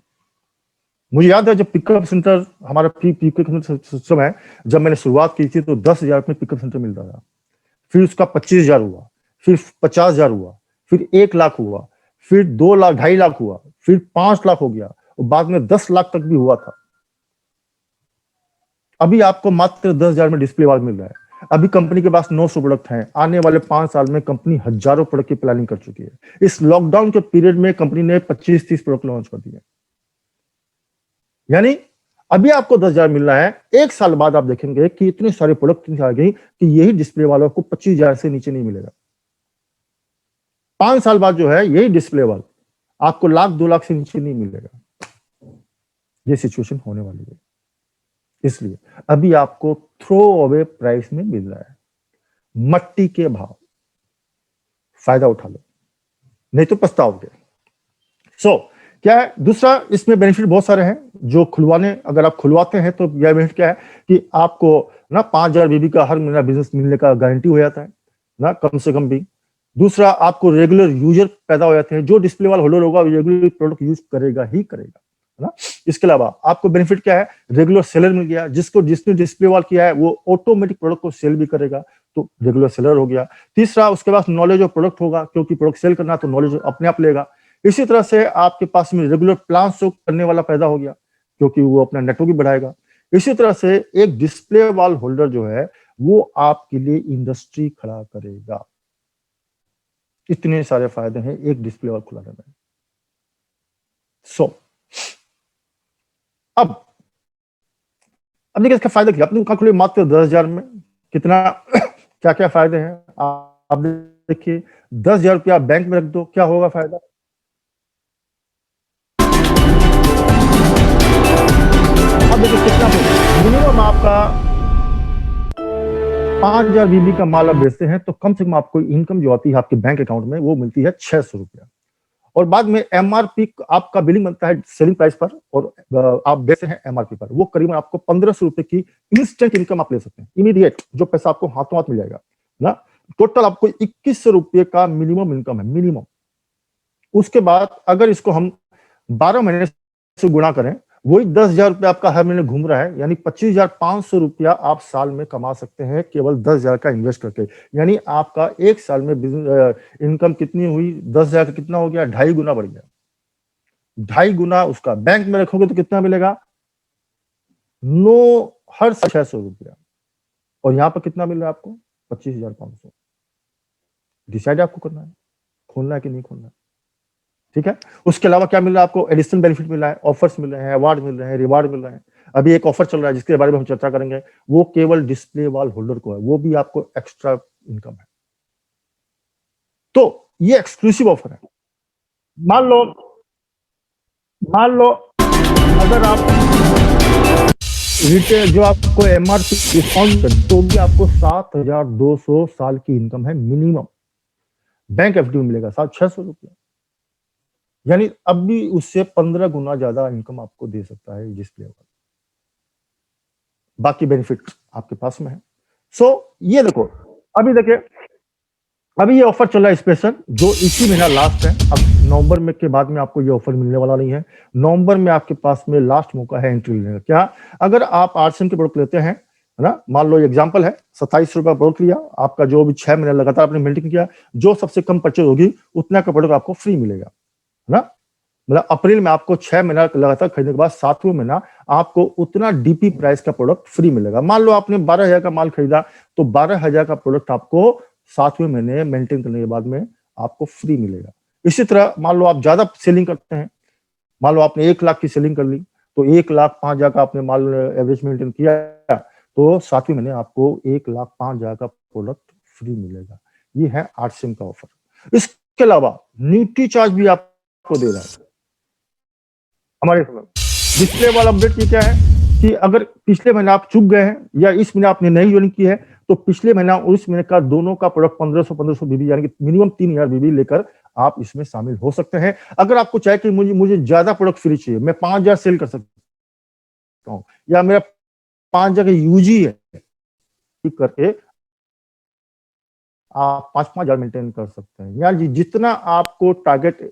मुझे याद है जब पिकअप सेंटर, हमारा पिकअप सिस्टम है, जब मैंने शुरुआत की थी तो 10,000 में पिकअप सेंटर मिलता था। फिर उसका 25,000 हुआ, फिर 50,000 हुआ, फिर 1 लाख हुआ, फिर 2 लाख, 2.5 लाख हुआ, फिर 5 लाख हो गया, और बाद में 10 लाख तक भी हुआ था। अभी आपको मात्र 10,000 में डिस्प्ले वाल मिल रहा है। अभी कंपनी के पास 900 प्रोडक्ट हैं। आने वाले 5 साल में कंपनी हजारों प्रोडक्ट की प्लानिंग कर चुकी है। इस लॉकडाउन के पीरियड में कंपनी ने 25-30 प्रोडक्ट लॉन्च कर दिए। यानी अभी आपको 10,000 मिल रहा है, 1 साल बाद आप देखेंगे कि इतने सारे प्रोडक्ट आ गई कि यही डिस्प्ले वालों को 25,000 से नीचे नहीं मिलेगा। 5 साल बाद जो है यही डिस्प्ले वाल आपको 1,00,000-2 लाख से नीचे नहीं मिलेगा। ये सिचुएशन होने वाली है। इसलिए अभी आपको थ्रो अवे प्राइस में मिल रहा है, मट्टी के भाव। फायदा उठा लो, नहीं तो पछताओगे। क्या है दूसरा, इसमें बेनिफिट बहुत सारे हैं जो अगर आप खुलवाते हैं तो यह बेनिफिट क्या है कि आपको ना 5,000 बीबी का हर महीना बिजनेस मिलने का गारंटी हो जाता है ना, कम से कम भी। दूसरा, आपको रेगुलर यूजर पैदा हो जाते हैं। जो डिस्प्ले वाला होल्डर होगा रेगुलर प्रोडक्ट यूज करेगा ही करेगा, है ना। इसके अलावा आपको बेनिफिट क्या है, रेगुलर सेलर मिल गया। जिसने डिस्प्ले वाल किया है वो ऑटोमेटिक प्रोडक्ट को सेल भी करेगा, तो रेगुलर सेलर हो गया। तीसरा, उसके पास नॉलेज ऑफ प्रोडक्ट होगा, क्योंकि प्रोडक्ट सेल करना तो नॉलेज अपने आप लेगा। इसी तरह से आपके पास में रेगुलर प्लान शो करने वाला पैदा हो गया, क्योंकि वो अपना नेटवर्क भी बढ़ाएगा। इसी तरह से एक डिस्प्ले वाल होल्डर जो है वो आपके लिए इंडस्ट्री खड़ा करेगा। इतने सारे फायदे हैं एक डिस्प्ले वाल खुलाने में। अब देखिए इसका फायदा क्या, अपने खुले मात्र 10,000 में कितना क्या क्या फायदे हैं आप देखिए। 10,000 रुपया बैंक में रख दो, क्या होगा फायदा। अब देखिए कितना मिनिमम आपका 5,000 बीबी का माल आप बेचते हैं तो कम से कम आपको इनकम जो आती है आपके बैंक अकाउंट में वो मिलती है 600 रुपया। और बाद में एमआरपी आपका बिलिंग बनता है सेलिंग प्राइस पर, और आप बेचते हैं एमआरपी पर। वो करीबन आपको 1,500 रुपए की इंस्टेंट इनकम आप ले सकते हैं, इमीडिएट, जो पैसा आपको हाथों हाथ मिल जाएगा ना। टोटल आपको 2,100 रुपये का मिनिमम इनकम है, मिनिमम। उसके बाद अगर इसको हम 12 महीने से गुणा करें, वही 10,000 रुपया आपका हर महीने घूम रहा है, यानी 25,500 रुपया आप साल में कमा सकते हैं केवल 10,000 का इन्वेस्ट करके। यानी आपका एक साल में इनकम कितनी हुई, 10,000 का कितना हो गया, 2.5 गुना बढ़ गया। 2.5 गुना उसका बैंक में रखोगे तो कितना मिलेगा, हर 600 रुपया। और यहाँ पर कितना मिल रहा है आपको, 25,500। डिसाइड आपको करना है, खोलना है कि नहीं खोलना है, ठीक है। उसके अलावा क्या मिल रहा है आपको, एडिशनल बेनिफिट मिल रहा है, ऑफर्स मिल रहे हैं, अवार्ड मिल रहे हैं, रिवार्ड मिल रहे हैं। अभी एक ऑफर चल रहा है जिसके बारे में हम चर्चा करेंगे, वो केवल डिस्प्ले वॉल होल्डर को है, वो भी आपको एक्स्ट्रा इनकम है। तो ये एक्सक्लूसिव ऑफर है। मान लो अगर आप रिटेल जो आपको एमआरपी डिस्काउंट कर तो भी आपको 7,200 साल की इनकम है मिनिमम। बैंक एफडी में मिलेगा 700-600 रुपया, यानी अब भी उससे 15 गुना ज्यादा इनकम आपको दे सकता है डिस्प्ले वाला। बाकी बेनिफिट आपके पास में है। ये देखो, अभी देखिए, अभी ये ऑफर चल रहा है स्पेशल, जो इसी महीना लास्ट है। अब नवंबर में के बाद में आपको ये ऑफर मिलने वाला नहीं है। नवंबर में आपके पास में लास्ट मौका है एंट्री लेने का। क्या, अगर आप आरसीएम के प्रोडक्ट लेते हैं, है ना, मान लो एग्जांपल है, 27 रुपया प्रोडक्ट लिया, आपका जो भी 6 महीने लगातार आपने मेंटेन किया, जो सबसे कम परचेज होगी उतना का प्रोडक्ट आपको फ्री मिलेगा, है ना। मतलब अप्रैल में आपको 6 महीना लगातार खरीदने के बाद 7वें महीना आपको उतना डीपी प्राइस का प्रोडक्ट फ्री मिलेगा। मान लो आपने 12,000 का माल खरीदा, तो 12,000 का प्रोडक्ट आपको 7वें महीने मेंटेन करने के बाद में आपको फ्री मिलेगा। इसी तरह मान लो आप ज्यादा सेलिंग करते हैं, मान लो आपने 1 लाख की सेलिंग कर ली, तो 1,05,000 का आपने माल एवरेज मेंटेन किया, तो 7वें महीने आपको 1,05,000 का प्रोडक्ट फ्री मिलेगा। ये है आरसीएम का ऑफर। इसके अलावा न्यूट्री चार्ज भी आपको दे रहा है हमारे समय। डिस्प्ले वाला अपडेट ये क्या है कि अगर पिछले महीने आप चूक गए हैं या इस महीने आपने नई ज्वाइन की है, तो पिछले महीना और इस महीने का दोनों का प्रोडक्ट 1500 बीबी यानी कि मिनिमम 3,000 बीबी लेकर आप इसमें शामिल हो सकते हैं। अगर आपको चाहे कि मुझे ज्यादा प्रोडक्ट फ्री चाहिए, मैं 5,000 सेल कर सकता हूं, या मेरा 5,000 का यूजी है, करके आप 5,000 मेंटेन कर सकते हैं। यानी जितना आपको टारगेट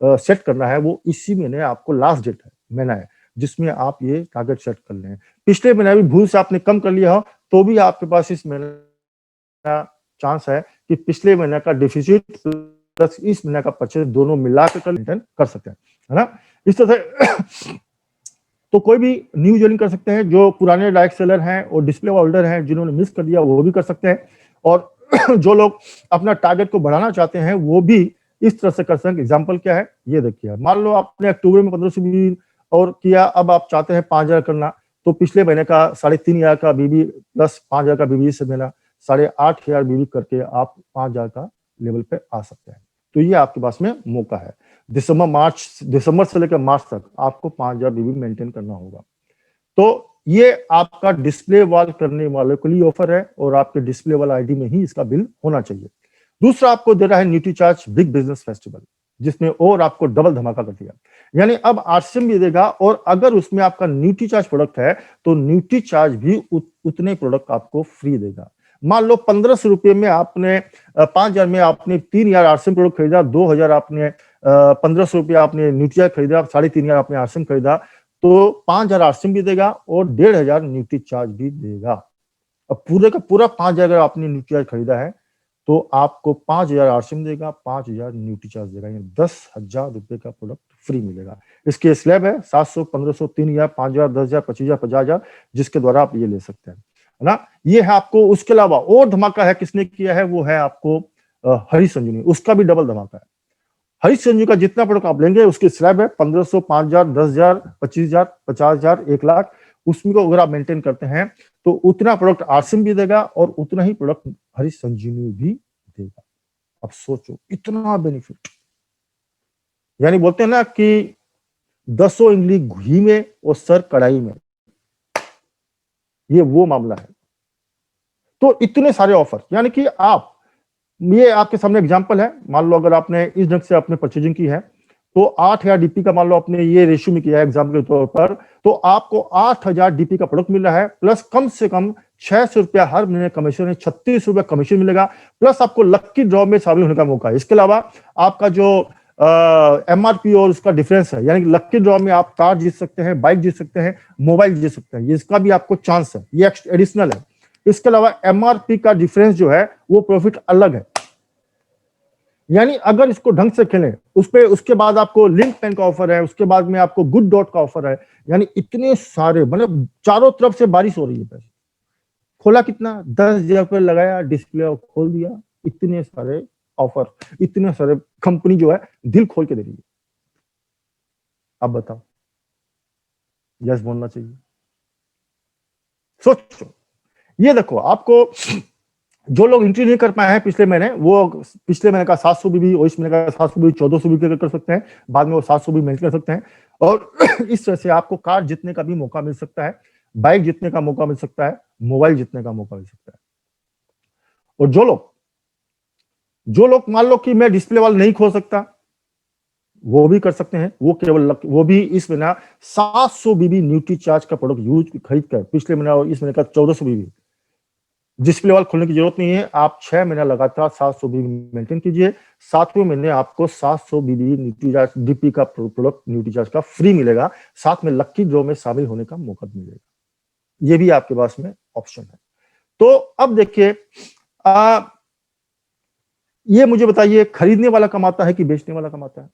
सेट करना है, वो इसी महीने आपको लास्ट डेट है, महीना है, जिसमें आप ये टारगेट सेट कर लें। पिछले महीने भी भूल से आपने कम कर लिया हो, तो भी आपके पास इस महीने का चांस है कि पिछले महीने का डिफिसिट प्लस इस महीने का परचेज दोनों मिलाकर मेंटेन कर सकते हैं, है ना। इस तरह से तो कोई भी न्यू ज्वाइन कर सकते हैं, जो पुराने डायरेक्ट सेलर हैं और डिस्प्ले होल्डर हैं जिन्होंने मिस कर दिया वो भी कर सकते हैं, और जो लोग अपना टारगेट को बढ़ाना चाहते हैं वो भी इस तरह से कर सकते हैं। एग्जाम्पल क्या है ये देखिए, मान लो आपने अक्टूबर में 1500 बीबी और किया, अब आप चाहते हैं 5,000 करना, तो पिछले महीने का 3,500 का बीबी प्लस 5,000 का बीबी से देना 8,500 बीबी करके आप 5,000 का लेवल पे आ सकते हैं। तो ये आपके पास में मौका है। दिसंबर से लेकर मार्च तक आपको 5,000 बीबी मेंटेन करना होगा। तो ये आपका डिस्प्ले वॉल करने वाले के लिए ऑफर है, और आपके डिस्प्ले वाला आईडी में ही इसका बिल होना चाहिए। दूसरा आपको दे रहा है nutri charge big business festival, जिसमें और आपको डबल धमाका कर दिया, यानी अब आरसीएम भी देगा, और अगर उसमें आपका न्यूट्री चार्ज प्रोडक्ट है तो न्यूट्री चार्ज भी उतने प्रोडक्ट आपको फ्री देगा। मान लो 1,500 रुपये में आपने 5,000 में आपने 3,000 आरसीएम प्रोडक्ट खरीदा, 2,000 आपने 1,500 रुपये आपने न्यूट्री चार्ज खरीदा, 3,500 आपने आरसीएम खरीदा, तो 5,000 आरसीएम भी देगा और 1,500 न्यूट्री चार्ज भी देगा। अब पूरे का पूरा 5,000 अगर आपने न्यूट्री चार्ज खरीदा है, तो आपको 5,000 आरसीएम देगा, 5,000 न्यूट्री चार्ज देगा, यानी 10,000 रुपए का प्रोडक्ट फ्री मिलेगा। इसके स्लैब है 700, 1,500, 3,000, 5,000, 10,000, 25,000, 50,000, जिसके द्वारा आप ये ले सकते हैं, है ना। ये है आपको। उसके अलावा और धमाका है, किसने किया है, वो है आपको हरी संजीवनी, उसका भी डबल धमाका है। हरी संजीवनी का जितना प्रोडक्ट आप लेंगे उसके स्लैब है 1,500, 5,000, 10,000, 25,000, 50,000, 1,00,000, उसमें को अगर आप मेंटेन करते हैं तो उतना प्रोडक्ट आरसीएम भी देगा और उतना ही प्रोडक्ट हरी संजीवनी भी देगा। अब सोचो इतना बेनिफिट, यानी बोलते हैं ना कि 10 उंगली घी में और सर कढ़ाई में, ये वो मामला है। तो इतने सारे ऑफर, यानी कि आप, ये आपके सामने एग्जांपल है, मान लो अगर आपने इस ढंग से आपने परचेजिंग की है, तो 8,000 डीपी का मान लो आपने ये रेशियो में किया है एग्जाम्पल के तौर पर, तो आपको 8,000 डीपी का प्रोडक्ट मिल रहा है, प्लस कम से कम 600 रुपया हर महीने कमीशन है, 36 रुपया कमीशन मिलेगा, प्लस आपको लक्की ड्रॉ में शामिल होने का मौका है। इसके अलावा आपका जो MRP और उसका डिफरेंस है, यानी लक्की ड्रॉ में आप कार जीत सकते हैं, बाइक जीत सकते हैं, मोबाइल जीत सकते हैं, इसका भी आपको चांस है, ये एडिशनल है। इसके अलावा MRP का डिफरेंस जो है वो प्रॉफिट अलग है, यानी अगर इसको ढंग से खेलें उसके बाद आपको लिंक पेन का ऑफर है, उसके बाद में आपको गुड डॉट का ऑफर है, यानी इतने सारे, मतलब चारों तरफ से बारिश हो रही है पैसे। खोला कितना, 10,000 रुपये लगाया, डिस्प्ले खोल दिया, इतने सारे ऑफर, इतने सारे कंपनी जो है दिल खोल के दे रही है। अब बताओ, यस बोलना चाहिए। सोचो, ये देखो, आपको जो लोग एंट्री नहीं कर पाए हैं पिछले महीने, वो पिछले महीने का 700 बीबी और इस महीने का 700 बीबी 1400 बीबी कर सकते हैं, बाद में वो 700 भी मेंटेन कर सकते हैं, और इस तरह से आपको कार जीतने का भी मौका मिल सकता है, बाइक जीतने का मौका मिल सकता है, मोबाइल जीतने का मौका मिल सकता है। और जो लोग मान लो कि मैं डिस्प्ले वाला नहीं खोल सकता, वो भी कर सकते हैं। वो भी इस महीना 700 बीबी न्यूट्री चार्ज का प्रोडक्ट यूज खरीद कर, पिछले महीना और इस महीने का 1400 बीबी, डिस्प्ले वाल खोलने की जरूरत नहीं है। आप 6 महीना लगातार 700 बीबी मेंटेन कीजिए, 7वें महीने आपको 700 बीबी न्यूट्री चार्ज डीपी का प्रोडक्ट न्यूट्री चार्ज का फ्री मिलेगा, साथ में लक्की ड्रॉ में शामिल होने का मौका मिलेगा। ये भी आपके पास में ऑप्शन है। तो अब देखिए, ये मुझे बताइए, खरीदने वाला कमाता है कि बेचने वाला कमाता है?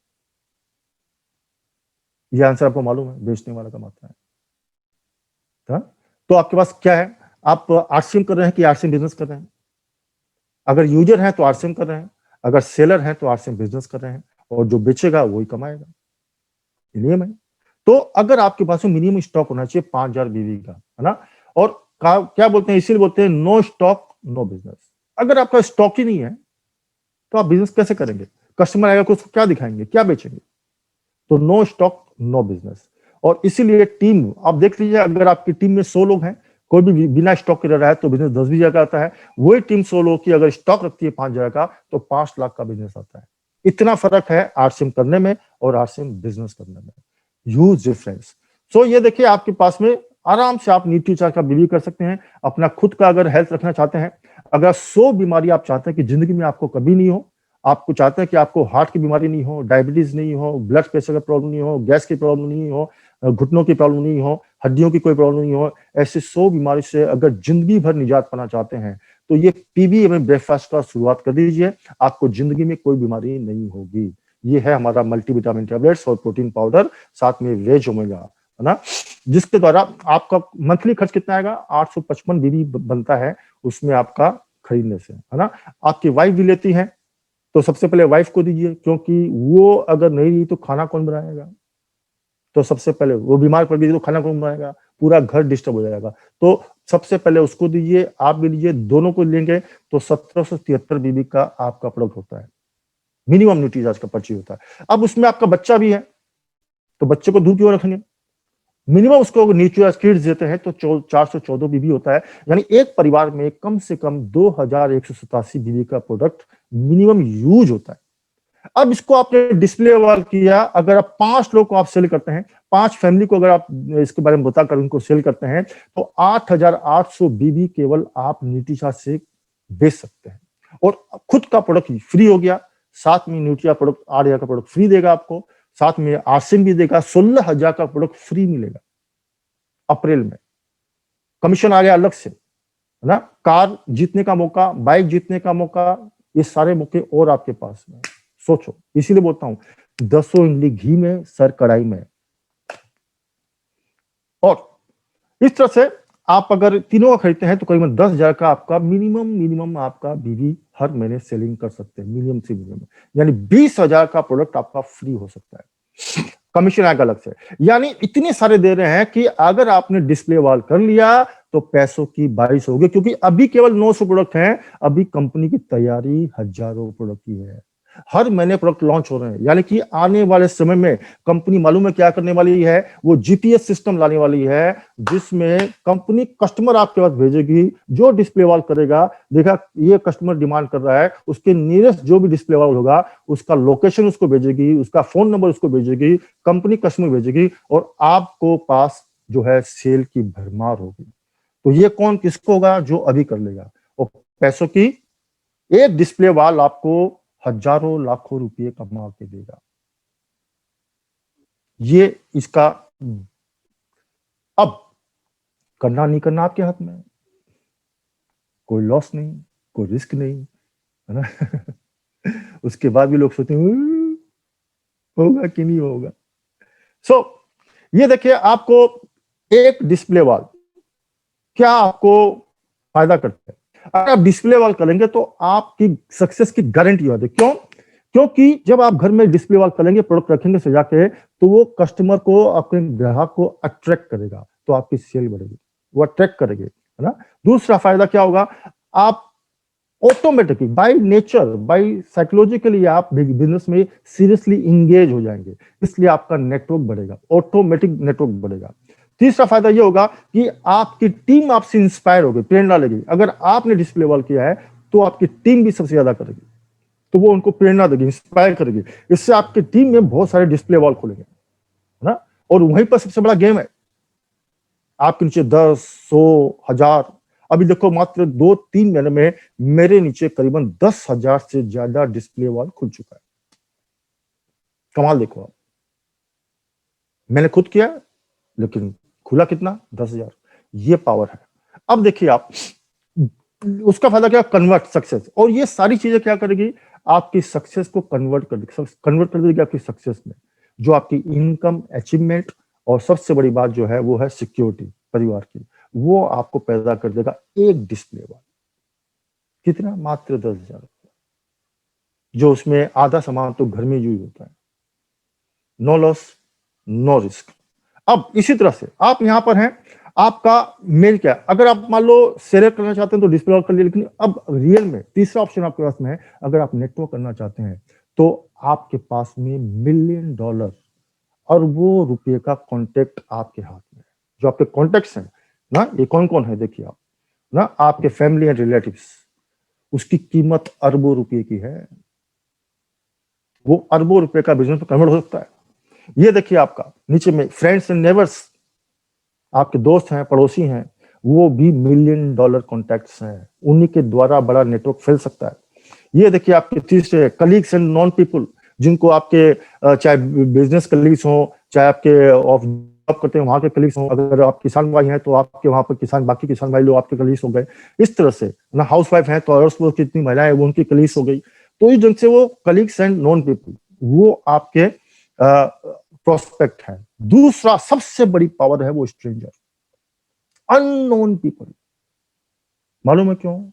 ये आंसर आपको मालूम है, बेचने वाला कमाता है। तो आपके पास क्या है, आप RCM कर रहे हैं कि RCM बिजनेस कर रहे हैं? अगर यूजर हैं तो RCM कर रहे हैं, अगर सेलर हैं तो RCM बिजनेस कर रहे हैं, और जो बेचेगा वही कमाएगा, ये नियम है। तो अगर आपके पास में मिनिमम स्टॉक होना चाहिए 5000 बीबी का, है ना, और क्या बोलते हैं, इसीलिए बोलते हैं नो स्टॉक नो बिजनेस। अगर आपका स्टॉक ही नहीं है तो आप बिजनेस कैसे करेंगे? कस्टमर आएगा, उसको क्या दिखाएंगे, क्या बेचेंगे? तो नो स्टॉक नो बिजनेस। और इसीलिए टीम, आप देख लीजिए, अगर आपकी टीम में 100 लोग हैं, कोई भी बिना स्टॉक के रह रहा है तो बिजनेस 10,000 का आता है। वही टीम 100 लोग की अगर स्टॉक रखती है 5,000 का, तो 5 लाख का बिजनेस आता है। इतना फर्क है RCM करने में और RCM बिजनेस करने में, ह्यूज डिफरेंस। सो ये देखिए, आपके पास में आराम से आप न्यूट्री चार्ज का बीबी कर सकते हैं। अपना खुद का अगर हेल्थ रखना चाहते हैं, अगर 100 बीमारी आप चाहते हैं कि जिंदगी में आपको कभी नहीं हो, आपको चाहते हैं कि आपको हार्ट की बीमारी नहीं हो, डायबिटीज नहीं हो, ब्लड प्रेशर का प्रॉब्लम नहीं हो, गैस की प्रॉब्लम नहीं हो, घुटनों की प्रॉब्लम नहीं हो, हड्डियों की कोई प्रॉब्लम नहीं हो, ऐसे 100 बीमारी से अगर जिंदगी भर निजात पाना चाहते हैं, तो ये PBMM ब्रेकफास्ट का शुरुआत कर दीजिए। आपको जिंदगी में कोई बीमारी नहीं होगी। ये है हमारा मल्टीविटामिन टैबलेट्स और प्रोटीन पाउडर, साथ में वेज ओमेगा, है ना, जिसके द्वारा आपका मंथली खर्च कितना आएगा? 855 बीबी बनता है उसमें आपका खरीदने से, है ना। आपकी वाइफ भी लेती है, तो सबसे पहले वाइफ को दीजिए, क्योंकि वो अगर नहीं रही तो खाना कौन बनाएगा? तो सबसे पहले वो बीमार पड़ गई तो खाना कौन बनाएगा? पूरा घर डिस्टर्ब हो जाएगा। तो सबसे पहले उसको दीजिए, आप भी लीजिए, दोनों को लेंगे तो 1773 बीबी का आपका प्रोडक्ट होता है, मिनिमम न्यूट्री चार्ज का परचेज होता है। अब उसमें आपका बच्चा भी है, तो बच्चे को दूर क्यों रखेंगे? मिनिमम उसको न्यूट्री चार्ज किड्स देते हैं तो 414 बीबी होता है, यानी एक परिवार में कम से कम 2187 बीबी का प्रोडक्ट मिनिमम यूज होता है। अब इसको आपने डिस्प्ले वाल किया, अगर आप 5 लोग को आप सेल करते हैं, 5 फैमिली को अगर आप इसके बारे में बताकर उनको सेल करते हैं, तो 8800 बीबी केवल आप न्यूट्री चार्ज से बेच सकते हैं, और खुद का प्रोडक्ट फ्री हो गया। साथ में न्यूट्री प्रोडक्ट 8,000 का प्रोडक्ट फ्री देगा आपको, साथ में RCM भी देगा, 16,000 का प्रोडक्ट फ्री मिलेगा अप्रैल में। कमीशन आ गया अलग से, है ना। कार जीतने का मौका, बाइक जीतने का मौका, ये सारे मौके और आपके पास में। सोचो, इसीलिए बोलता हूं 10 इमली घी में, सर कढ़ाई में। और इस तरह से आप अगर तीनों का खरीदते हैं तो करीबन 10,000 का आपका मिनिमम आपका बीबी हर महीने सेलिंग कर सकते हैं, मिनिमम से मिनिमम, यानी 20,000 का प्रोडक्ट आपका फ्री हो सकता है। कमीशन आएगा अलग से, यानी इतने सारे दे रहे हैं कि अगर आपने डिस्प्ले वॉल कर लिया तो पैसों की बारिश होगी, क्योंकि अभी केवल 900 प्रोडक्ट हैं, अभी कंपनी की तैयारी हजारों प्रोडक्ट की है। हर महीने प्रोडक्ट लॉन्च हो रहे हैं, यानी कि आने वाले समय में कंपनी मालूम है क्या करने वाली है? वो GPS सिस्टम लाने वाली है, जिसमें कंपनी कस्टमर आपके पास भेजेगी, जो डिस्प्ले वॉल करेगा, देखा ये कस्टमर डिमांड कर रहा है, उसके नियरेस्ट जो भी डिस्प्ले वॉल होगा उसका लोकेशन उसको भेजेगी, उसका फोन नंबर उसको भेजेगी, कंपनी कस्टमर भेजेगी, और आपको पास जो है सेल की भरमार होगी। तो ये कौन किसको होगा? जो अभी कर लेगा। और पैसों की एक डिस्प्ले वॉल आपको हजारों लाखों रुपये कमा के देगा। ये इसका अब करना नहीं करना आपके हाथ में है। कोई लॉस नहीं, कोई रिस्क नहीं, है ना। उसके बाद भी लोग सोचते हैं होगा कि नहीं होगा। सो ये देखिए, आपको एक डिस्प्ले वॉल क्या आपको फायदा करता है। अगर आप डिस्प्ले वॉल करेंगे तो आपकी सक्सेस की गारंटी होती है। क्यों? क्योंकि जब आप घर में डिस्प्ले वॉल करेंगे, प्रोडक्ट रखेंगे सजा के, तो वो कस्टमर को, अपने ग्राहक को अट्रैक्ट करेगा, तो आपकी सेल बढ़ेगी, वो अट्रैक्ट करेंगे, है ना। दूसरा फायदा क्या होगा, आप automatically by nature, by psychologically आप बिजनेस में सीरियसली इंगेज हो जाएंगे, इसलिए आपका नेटवर्क बढ़ेगा, ऑटोमेटिक नेटवर्क बढ़ेगा। तीसरा फायदा ये होगा कि आपकी टीम आपसे इंस्पायर होगी, प्रेरणा लगेगी। अगर आपने डिस्प्ले वॉल किया है तो आपकी टीम भी सबसे ज्यादा करेगी, तो वो उनको प्रेरणा देगी, इंस्पायर करेगी। इससे आपकी टीम में बहुत सारे डिस्प्ले वॉल खुलेंगे, है ना। और वहीं पर सबसे बड़ा गेम है, आपके नीचे 10, 100, 1000, अभी देखो मात्र 2-3 महीने में मेरे नीचे करीबन 10,000 से ज्यादा डिस्प्ले वॉल खुल चुका है। कमाल देखो आप, मैंने खुद किया लेकिन खुला कितना, 10,000। ये पावर है। अब देखिए आप, उसका फायदा क्या, कन्वर्ट सक्सेस। और ये सारी चीजें क्या करेगी, आपकी सक्सेस को कन्वर्ट कर देगी आपकी सक्सेस में, जो आपकी इनकम, अचीवमेंट, और सबसे बड़ी बात जो है वो है सिक्योरिटी परिवार की, वो आपको पैदा कर देगा एक डिस्प्ले वॉल। कितना, मात्र 10,000, जो उसमें आधा सामान तो घर में यूज होता है। No loss, no risk. अब इसी तरह से आप यहां पर हैं, आपका मेल क्या है, अगर आप मान लो सेलेक्ट करना चाहते हैं तो डिस्प्ले वॉल कर लिया, लेकिन अब रियल में तीसरा ऑप्शन आपके पास में है, अगर आप नेटवर्क करना चाहते हैं तो आपके पास में $1 मिलियन अरबों रुपए का कॉन्टेक्ट आपके हाथ में है। जो आपके कॉन्टेक्ट्स हैं ना, ये कौन कौन है देखिए आप ना, आपके फैमिली एंड रिलेटिव्स, उसकी कीमत अरबों रुपए की है। वो अरबों रुपए का बिजनेस में कन्वर्ट हो सकता है। ये देखिए आपका नीचे में फ्रेंड्स एंड नेबर्स, आपके दोस्त हैं, पड़ोसी हैं, वो भी $1 मिलियन कॉन्टैक्ट्स हैं, उन्हीं के द्वारा बड़ा नेटवर्क फैल सकता है। ये देखिए आपके तीसरे कलीग्स एंड नॉन पीपल, जिनको आपके चाहे बिजनेस कलीग्स हो, चाहे आपके ऑफ जॉब करते हैं वहां के कलीग्स हो, अगर आप किसान भाई हैं तो आपके वहां पर किसान, बाकी किसान भाई लोग आपके कलीग्स हो गए। इस तरह से ना, हाउस वाइफ हैं तो अड़ोस पड़ोस की जितनी महिलाएं वो उनकी कलीग्स हो गई। तो इस ढंग से वो कलीग्स एंड नॉन पीपल वो आपके प्रोस्पेक्ट है। दूसरा सबसे बड़ी पावर है वो स्ट्रेंजर, अननोन पीपल। मालूम है क्यों?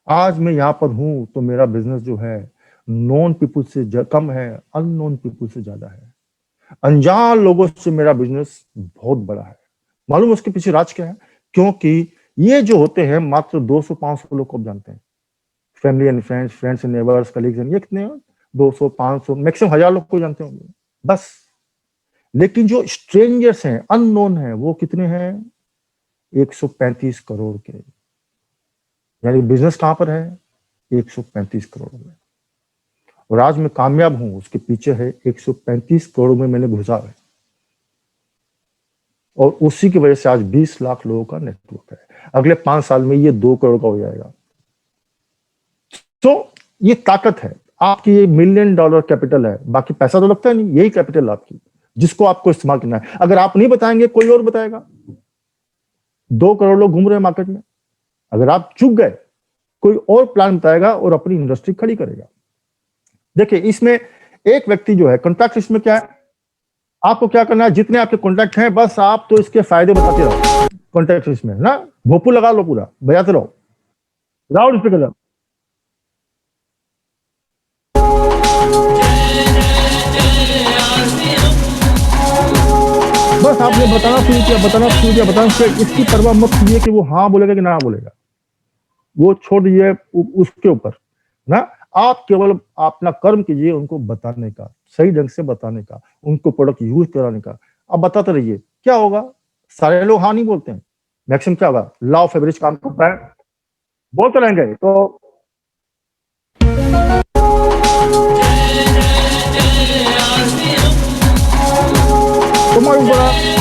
आज मैं यहां पर हूं तो मेरा बिजनेस जो है नॉन पीपल से कम है, अननोन पीपल से ज्यादा है। अनजान लोगों से मेरा बिजनेस बहुत बड़ा है। मालूम उसके पीछे राज क्या है? क्योंकि ये जो होते हैं मात्र 200-500 लोग को आप जानते हैं, family and friends and neighbours, colleagues, ये कितने हैं? 200-500, मैक्सिमम 1000 लोग को जानते होंगे बस। लेकिन जो स्ट्रेंजर्स हैं, अननोन है, वो कितने हैं? 135 करोड़ के। यानी बिजनेस कहां पर है? 135 करोड़ में। और आज मैं कामयाब हूं, उसके पीछे है 135 करोड़ में मैंने घुसा है, और उसी की वजह से आज 20 लाख लोगों का नेटवर्क है। अगले 5 साल में ये 2 करोड़ का हो जाएगा। तो ये ताकत है आपकी, ये $1 मिलियन कैपिटल है। बाकी पैसा तो लगता है नहीं, यही कैपिटल आपकी, जिसको आपको इस्तेमाल करना है। अगर आप नहीं बताएंगे कोई और बताएगा। 2 करोड़ लोग घूम रहे हैं मार्केट में, अगर आप चूक गए कोई और प्लान बताएगा और अपनी इंडस्ट्री खड़ी करेगा। देखिए इसमें एक व्यक्ति जो है कॉन्टैक्ट, इसमें क्या है, आपको क्या करना है, जितने आपके कॉन्टैक्ट हैं बस आप तो इसके फायदे बताते रहो। कॉन्टैक्ट इसमें ना भोपू लगा लो, पूरा बजाते रहो, लाउड स्पीकर। बस आपने बताना शुरू किया, इसकी परवाह मत कीजिए कि वो हाँ बोलेगा कि ना बोलेगा, वो छोड़ दीजिए उसके ऊपर ना। आप केवल अपना कर्म कीजिए, उनको बताने का, सही ढंग से बताने का, उनको प्रोडक्ट यूज कराने का। अब बताते रहिए, क्या होगा, सारे लोग हाँ नहीं बोलते हैं, मैक्सिमम क्या होगा, लॉ ऑफ एवरेज काम करता है, बोलते रहेंगे। तो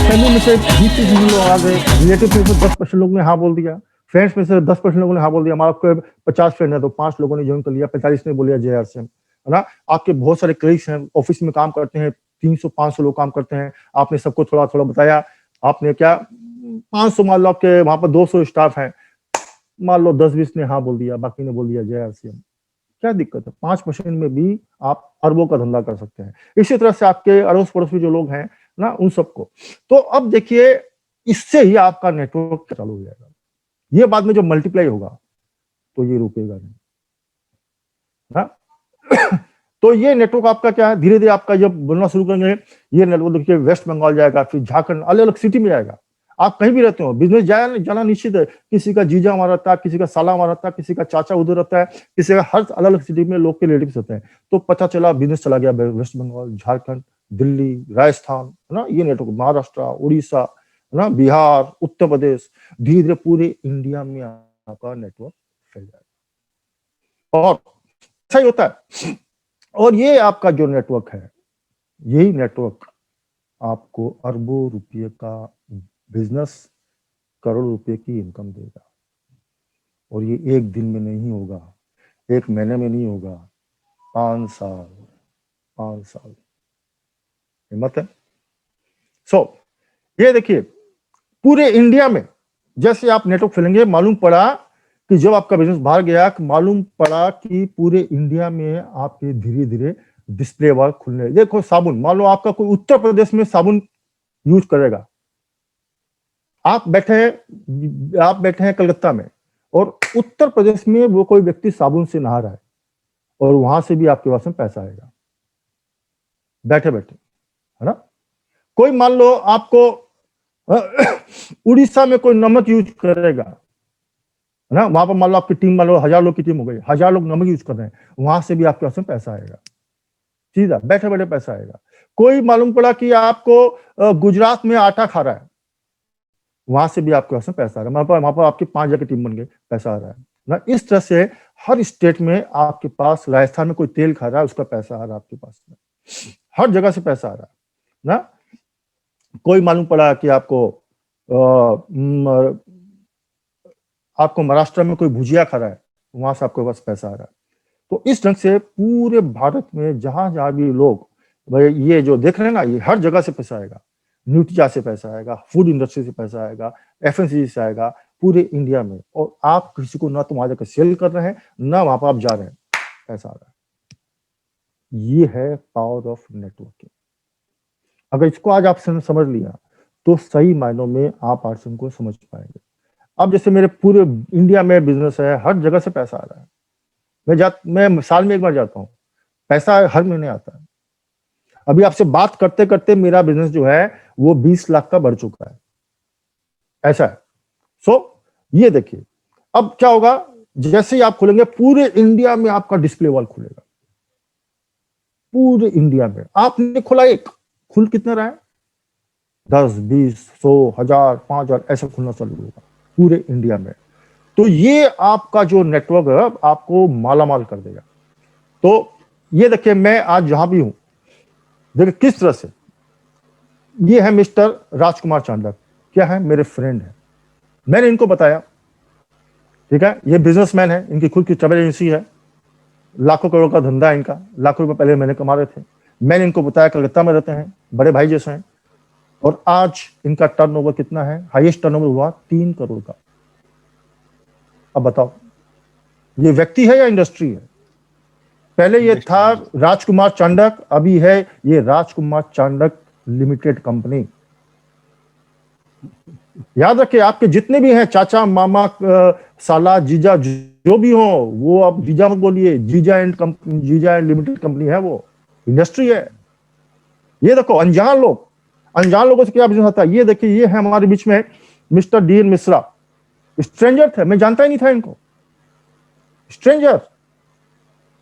फैमिली में से 20 लोग आ गए, रिलेटिव में से 10% लोगों ने हाँ बोल दिया, फ्रेंड्स में से 10% लोगों ने हाँ बोल दिया। हमारा कोई 50 फ्रेंड है तो 5 लोगों ने ज्वाइन कर लिया, 45 ने बोल दिया JR से, है ना। आपके बहुत सारे कलीग्स हैं, ऑफिस में काम करते हैं, 300-500 लोग काम करते हैं, आपने सबको थोड़ा थोड़ा बताया, आपने क्या 500 मान लो आपके वहां पर 200 स्टाफ है, मान लो 10-20 ने हाँ बोल दिया, बाकी ने बोल दिया जय आरसीएम, क्या दिक्कत है? 5% में भी आप अरबों का धंधा कर सकते हैं। इसी तरह से आपके अड़ोस पड़ोस में जो लोग हैं ना, उन सबको। तो अब देखिए, इससे ही आपका नेटवर्क चालू हो जाएगा। ये बाद में जो मल्टीप्लाई होगा तो ये रुकेगा नहीं ना। तो ये नेटवर्क आपका क्या है, धीरे धीरे आपका जब बनना शुरू करेंगे, ये नेटवर्क देखिए वेस्ट बंगाल जाएगा, फिर झारखंड, अलग अलग सिटी में जाएगा। आप कहीं भी रहते हो, बिजनेस जाना निश्चित है। किसी का जीजा वहां रहता है, किसी का साला वहां रहता है, किसी का चाचा उधर रहता है, किसी का हर अलग अलग सिटी में लोग के रिलेटिव्स होते हैं। तो पता चला बिजनेस चला गया वेस्ट बंगाल, झारखंड, दिल्ली, राजस्थान, है ना, ये नेटवर्क महाराष्ट्र, उड़ीसा, है ना, बिहार, उत्तर प्रदेश, धीरे धीरे पूरे इंडिया में आपका नेटवर्क फैल जाएगा। और ऐसा ही होता है। और ये आपका जो नेटवर्क है, यही नेटवर्क आपको अरबों रुपये का बिजनेस, करोड़ रुपए की इनकम देगा। और ये एक दिन में नहीं होगा, एक महीने में नहीं होगा, 5 साल हिम्मत है। ये देखिए, पूरे इंडिया में जैसे आप नेटवर्क फैलेंगे, मालूम पड़ा कि जब आपका बिजनेस बाहर गया, मालूम पड़ा कि पूरे इंडिया में आपके धीरे धीरे डिस्प्ले वर्क खुलने। देखो साबुन, मान लो आपका कोई उत्तर प्रदेश में साबुन यूज करेगा, आप बैठे हैं कलकत्ता में, और उत्तर प्रदेश में वो कोई व्यक्ति साबुन से नहा रहा है, और वहां से भी आपके पास में पैसा आएगा बैठे बैठे, है ना। कोई मान लो आपको उड़ीसा में कोई नमक यूज करेगा, है ना, वहां पर मान लो आपकी टीम, मान लो 1000 लोग की टीम हो गई, 1000 लोग नमक यूज कर रहे हैं, वहां से भी आपके पास में पैसा आएगा, सीधा बैठे बैठे पैसा आएगा। कोई मालूम पड़ा कि आपको गुजरात में आटा खा रहा है, वहां से भी आपके पास में पैसा आ रहा है, वहां पर आपकी 5 जगह टीम बन गई, पैसा आ रहा है ना। इस तरह से हर स्टेट में आपके पास, राजस्थान में कोई तेल खा रहा है, उसका पैसा आ रहा है आपके पास में, हर जगह से पैसा आ रहा है ना। कोई मालूम पड़ा कि आपको महाराष्ट्र में कोई भुजिया खा रहा है, वहां से आपके पास पैसा आ रहा है। तो इस ढंग से पूरे भारत में जहां जहां भी लोग, भाई ये जो देख रहे हैं ना, ये हर जगह से पैसा आएगा। न्यूट्रिया से पैसा आएगा, फूड इंडस्ट्री से पैसा आएगा, एफएमसीजी से आएगा, पूरे इंडिया में। और आप किसी को ना तो वहां जाकर सेल कर रहे हैं, ना वहां पर आप जा रहे हैं, पैसा आ रहा है। ये है पावर ऑफ नेटवर्किंग। अगर इसको आज आपने समझ लिया तो सही मायनों में आप आरसीएम को समझ पाएंगे। अब जैसे मेरे पूरे इंडिया में बिजनेस है, हर जगह से पैसा आ रहा है। मैं साल में एक बार जाता हूँ, पैसा हर महीने आता है। अभी आपसे बात करते करते मेरा बिजनेस जो है वो 20 लाख का बढ़ चुका है, ऐसा है। ये देखिए, अब क्या होगा, जैसे ही आप खोलेंगे पूरे इंडिया में आपका डिस्प्ले वॉल खुलेगा। पूरे इंडिया में आपने खोला एक, खुल कितना रहा है, 10, 20, 100, 1000, 5000 ऐसा खुलना चालू होगा पूरे इंडिया में। तो ये आपका जो नेटवर्क है आपको मालामाल कर देगा। तो ये देखिए, मैं आज जहां भी हूं, देखिए किस तरह से, ये है मिस्टर राजकुमार चांडक, क्या है, मेरे फ्रेंड है। मैंने इनको बताया, ठीक है, ये बिजनेसमैन है, इनकी खुद की ट्रैवल एजेंसी है, लाखों करोड़ का धंधा है इनका, लाखों रुपए पहले मैंने कमा रहे थे। मैंने इनको बताया कलकत्ता में रहते हैं, बड़े भाई जैसे हैं, और आज इनका टर्नओवर कितना है, हाईएस्ट टर्नओवर हुआ 3 करोड़ का। अब बताओ, ये व्यक्ति है या इंडस्ट्री है? पहले ये था राजकुमार चांडक, अभी है ये राजकुमार चांडक लिमिटेड कंपनी। याद रखिए, आपके जितने भी हैं चाचा, मामा, साला, जीजा, जो भी हो, वो अब जीजा मत बोलिए, जीजा एंड लिमिटेड कंपनी है, वो इंडस्ट्री है। ये देखो, अनजान लोगों से क्या बिजनेस होता है। ये देखिए, ये है हमारे बीच में मिस्टर डीएन मिश्रा, स्ट्रेंजर थे, मैं जानता ही नहीं था इनको, स्ट्रेंजर,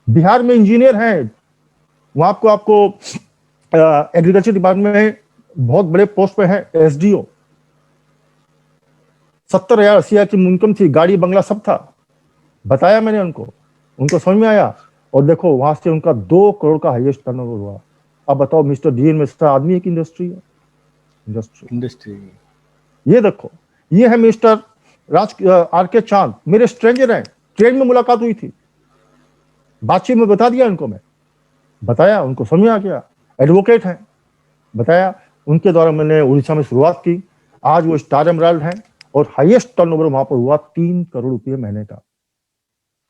बिहार में इंजीनियर हैं, वहां आपको एग्रीकल्चर डिपार्टमेंट में बहुत बड़े पोस्ट पे हैं, एसडीओ। 70,000 80,000 की इनकम थी, गाड़ी बंगला सब था। बताया मैंने उनको समझ में आया, और देखो वहां से उनका 2 करोड़ का हाईएस्ट टर्नओवर हुआ। अब बताओ, मिस्टर डीएन मिश्रा आदमी है कि इंडस्ट्री है? इंडस्ट्री। ये देखो, ये है मिस्टर आरके चांद, मेरे स्ट्रेंजर हैं, ट्रेन में मुलाकात हुई थी, बातचीत में बता दिया इनको, मैं बताया, उनको समझ आ गया, एडवोकेट हैं, बताया। उनके द्वारा मैंने उड़ीसा में शुरुआत की। आज वो स्टार एमराल्ड है और हाईएस्ट टर्नओवर वहां पर हुआ 3 करोड़ रुपए महीने का।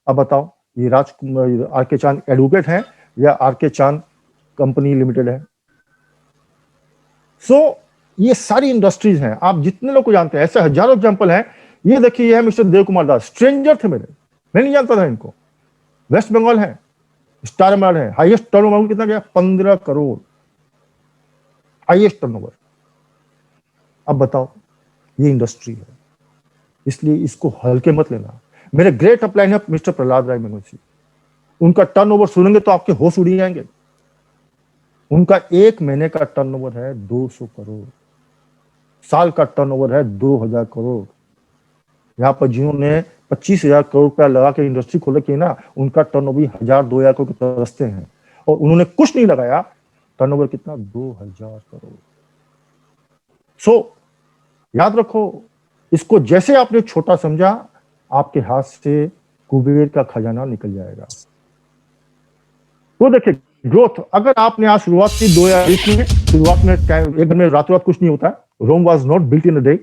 अब बताओ ये राजकुमार आर के चांद एडवोकेट है या आर के चांद कंपनी लिमिटेड है? सो ये सारी इंडस्ट्रीज हैं, आप जितने लोग को जानते हैं, ऐसे हजारों एग्जांपल हैं। ये देखिए, ये है मिस्टर देव कुमार दास, स्ट्रेंजर थे मेरे, मैं नहीं जानता था इनको। वेस्ट बंगाल है, स्टार एमराल्ड है, हाईएस्ट टर्नओवर कितना गया? 15 करोड़, हाईएस्ट टर्नओवर। अब बताओ, ये इंडस्ट्री है, इसलिए इसको हल्के मत लेना। मेरे ग्रेट अपलाइन है मिस्टर प्रहलाद राय मनोसी, उनका टर्नओवर सुनेंगे तो आपके होश उड़ जाएंगे। उनका एक महीने का टर्नओवर है 200 करोड़, साल का टर्नओवर है 2000 करोड़। यहाँ पर जिन्होंने 25,000 करोड़ रुपया लगा के इंडस्ट्री खोले की ना, उनका टर्नओवर 1000-2000 करोड़ के तरसते हैं, और उन्होंने कुछ नहीं लगाया, टर्नओवर कितना? 2000 करोड़। सो याद रखो, इसको जैसे आपने छोटा समझा, आपके हाथ से कुबेर का खजाना निकल जाएगा। तो देखिए, ग्रोथ अगर आपने आज शुरुआत की 2020 में, शुरुआत में एक दिन में रातों रात कुछ नहीं होता है। Rome was not built in a day,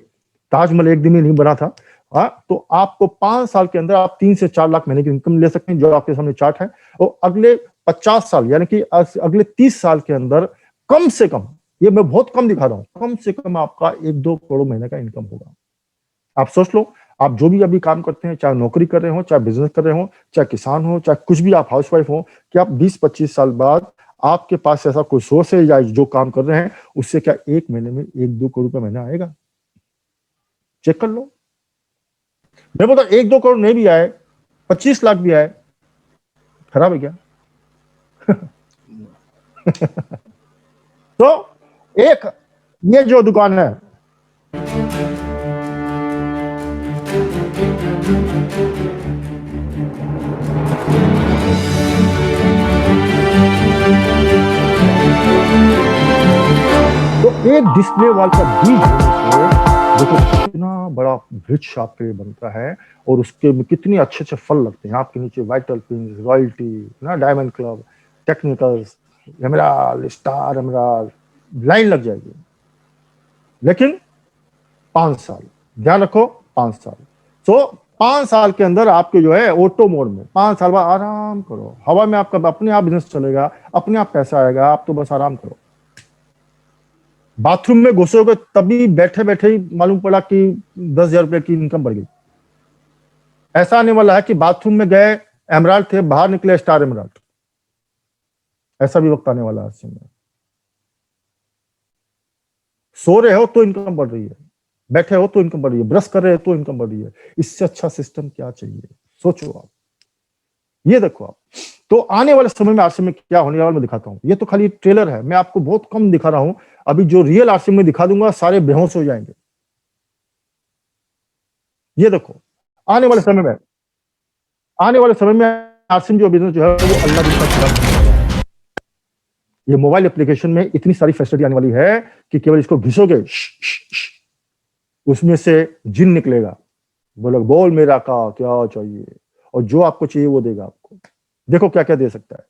Taj Mahal एक दिन में नहीं बना था। तो आपको 5 साल के अंदर आप 3 से 4 लाख महीने की इनकम ले सकते हैं, जो आपके सामने चार्ट है। और अगले 50 साल यानी कि अगले 30 साल के अंदर कम से कम, ये मैं बहुत कम दिखा रहा हूं, कम से कम आपका 1-2 करोड़ महीने का इनकम होगा। आप सोच लो, आप जो भी अभी काम करते हैं, चाहे नौकरी कर रहे हो, चाहे बिजनेस कर रहे हो, चाहे किसान हो, चाहे कुछ भी, आप हाउसवाइफ हो, कि आप 20-25 साल बाद आपके पास ऐसा कोई सोर्स है या जो काम कर रहे हैं उससे क्या एक महीने में 1-2 करोड़ रुपए महीना आएगा? चेक कर लो। मैं बोलता 1-2 करोड़ नहीं भी आए, 25 लाख भी आए, खराब है क्या? तो एक ये जो दुकान है, तो एक डिस्प्ले वॉल का बीज देखो कितना बड़ा वृक्ष आपके लिए बनता है, और उसके में कितने अच्छे अच्छे फल लगते हैं। आपके नीचे वाइटल पिंस, रॉयल्टी ना, diamond club, technicals, emerald, star emerald, line लग जाएगी। लेकिन 5 साल, ध्यान रखो, 5 साल। तो 5 साल के अंदर आपके जो है ऑटो मोड में 5 साल बाद आराम करो, हवा में आपका अपने आप बिजनेस चलेगा, अपने आप पैसा आएगा, आप तो बस आराम करो। बाथरूम में घुसोगे तभी बैठे बैठे ही मालूम पड़ा कि 10,000 रुपए की इनकम बढ़ गई। ऐसा आने वाला है कि बाथरूम में गए एमराल्ड थे, बाहर निकले स्टार एमराल्ड। ऐसा भी वक्त आने वाला है। सो रहे हो तो इनकम बढ़ रही है, बैठे हो तो इनकम बढ़ रही है, ब्रश कर रहे हो तो इनकम बढ़ रही है। इससे अच्छा सिस्टम क्या चाहिए? सोचो आप, ये देखो आप। तो आने वाले समय में आरसीएम में क्या होने वाला मैं दिखाता हूं। ये तो खाली ट्रेलर है, मैं आपको बहुत कम दिखा रहा हूं। अभी जो रियल आरसीएम में दिखा दूंगा सारे बेहोश हो जाएंगे। ये देखो, आने वाले समय में आरसीएम जो बिजनेस जो है वो अल्लाह दिन का। ये मोबाइल एप्लीकेशन में इतनी सारी फैसिलिटी आने वाली है कि केवल इसको घिसोगे उसमें से जिन निकलेगा, बोल मेरा का क्या चाहिए, और जो आपको चाहिए वो देगा आपको। देखो क्या क्या दे सकता है।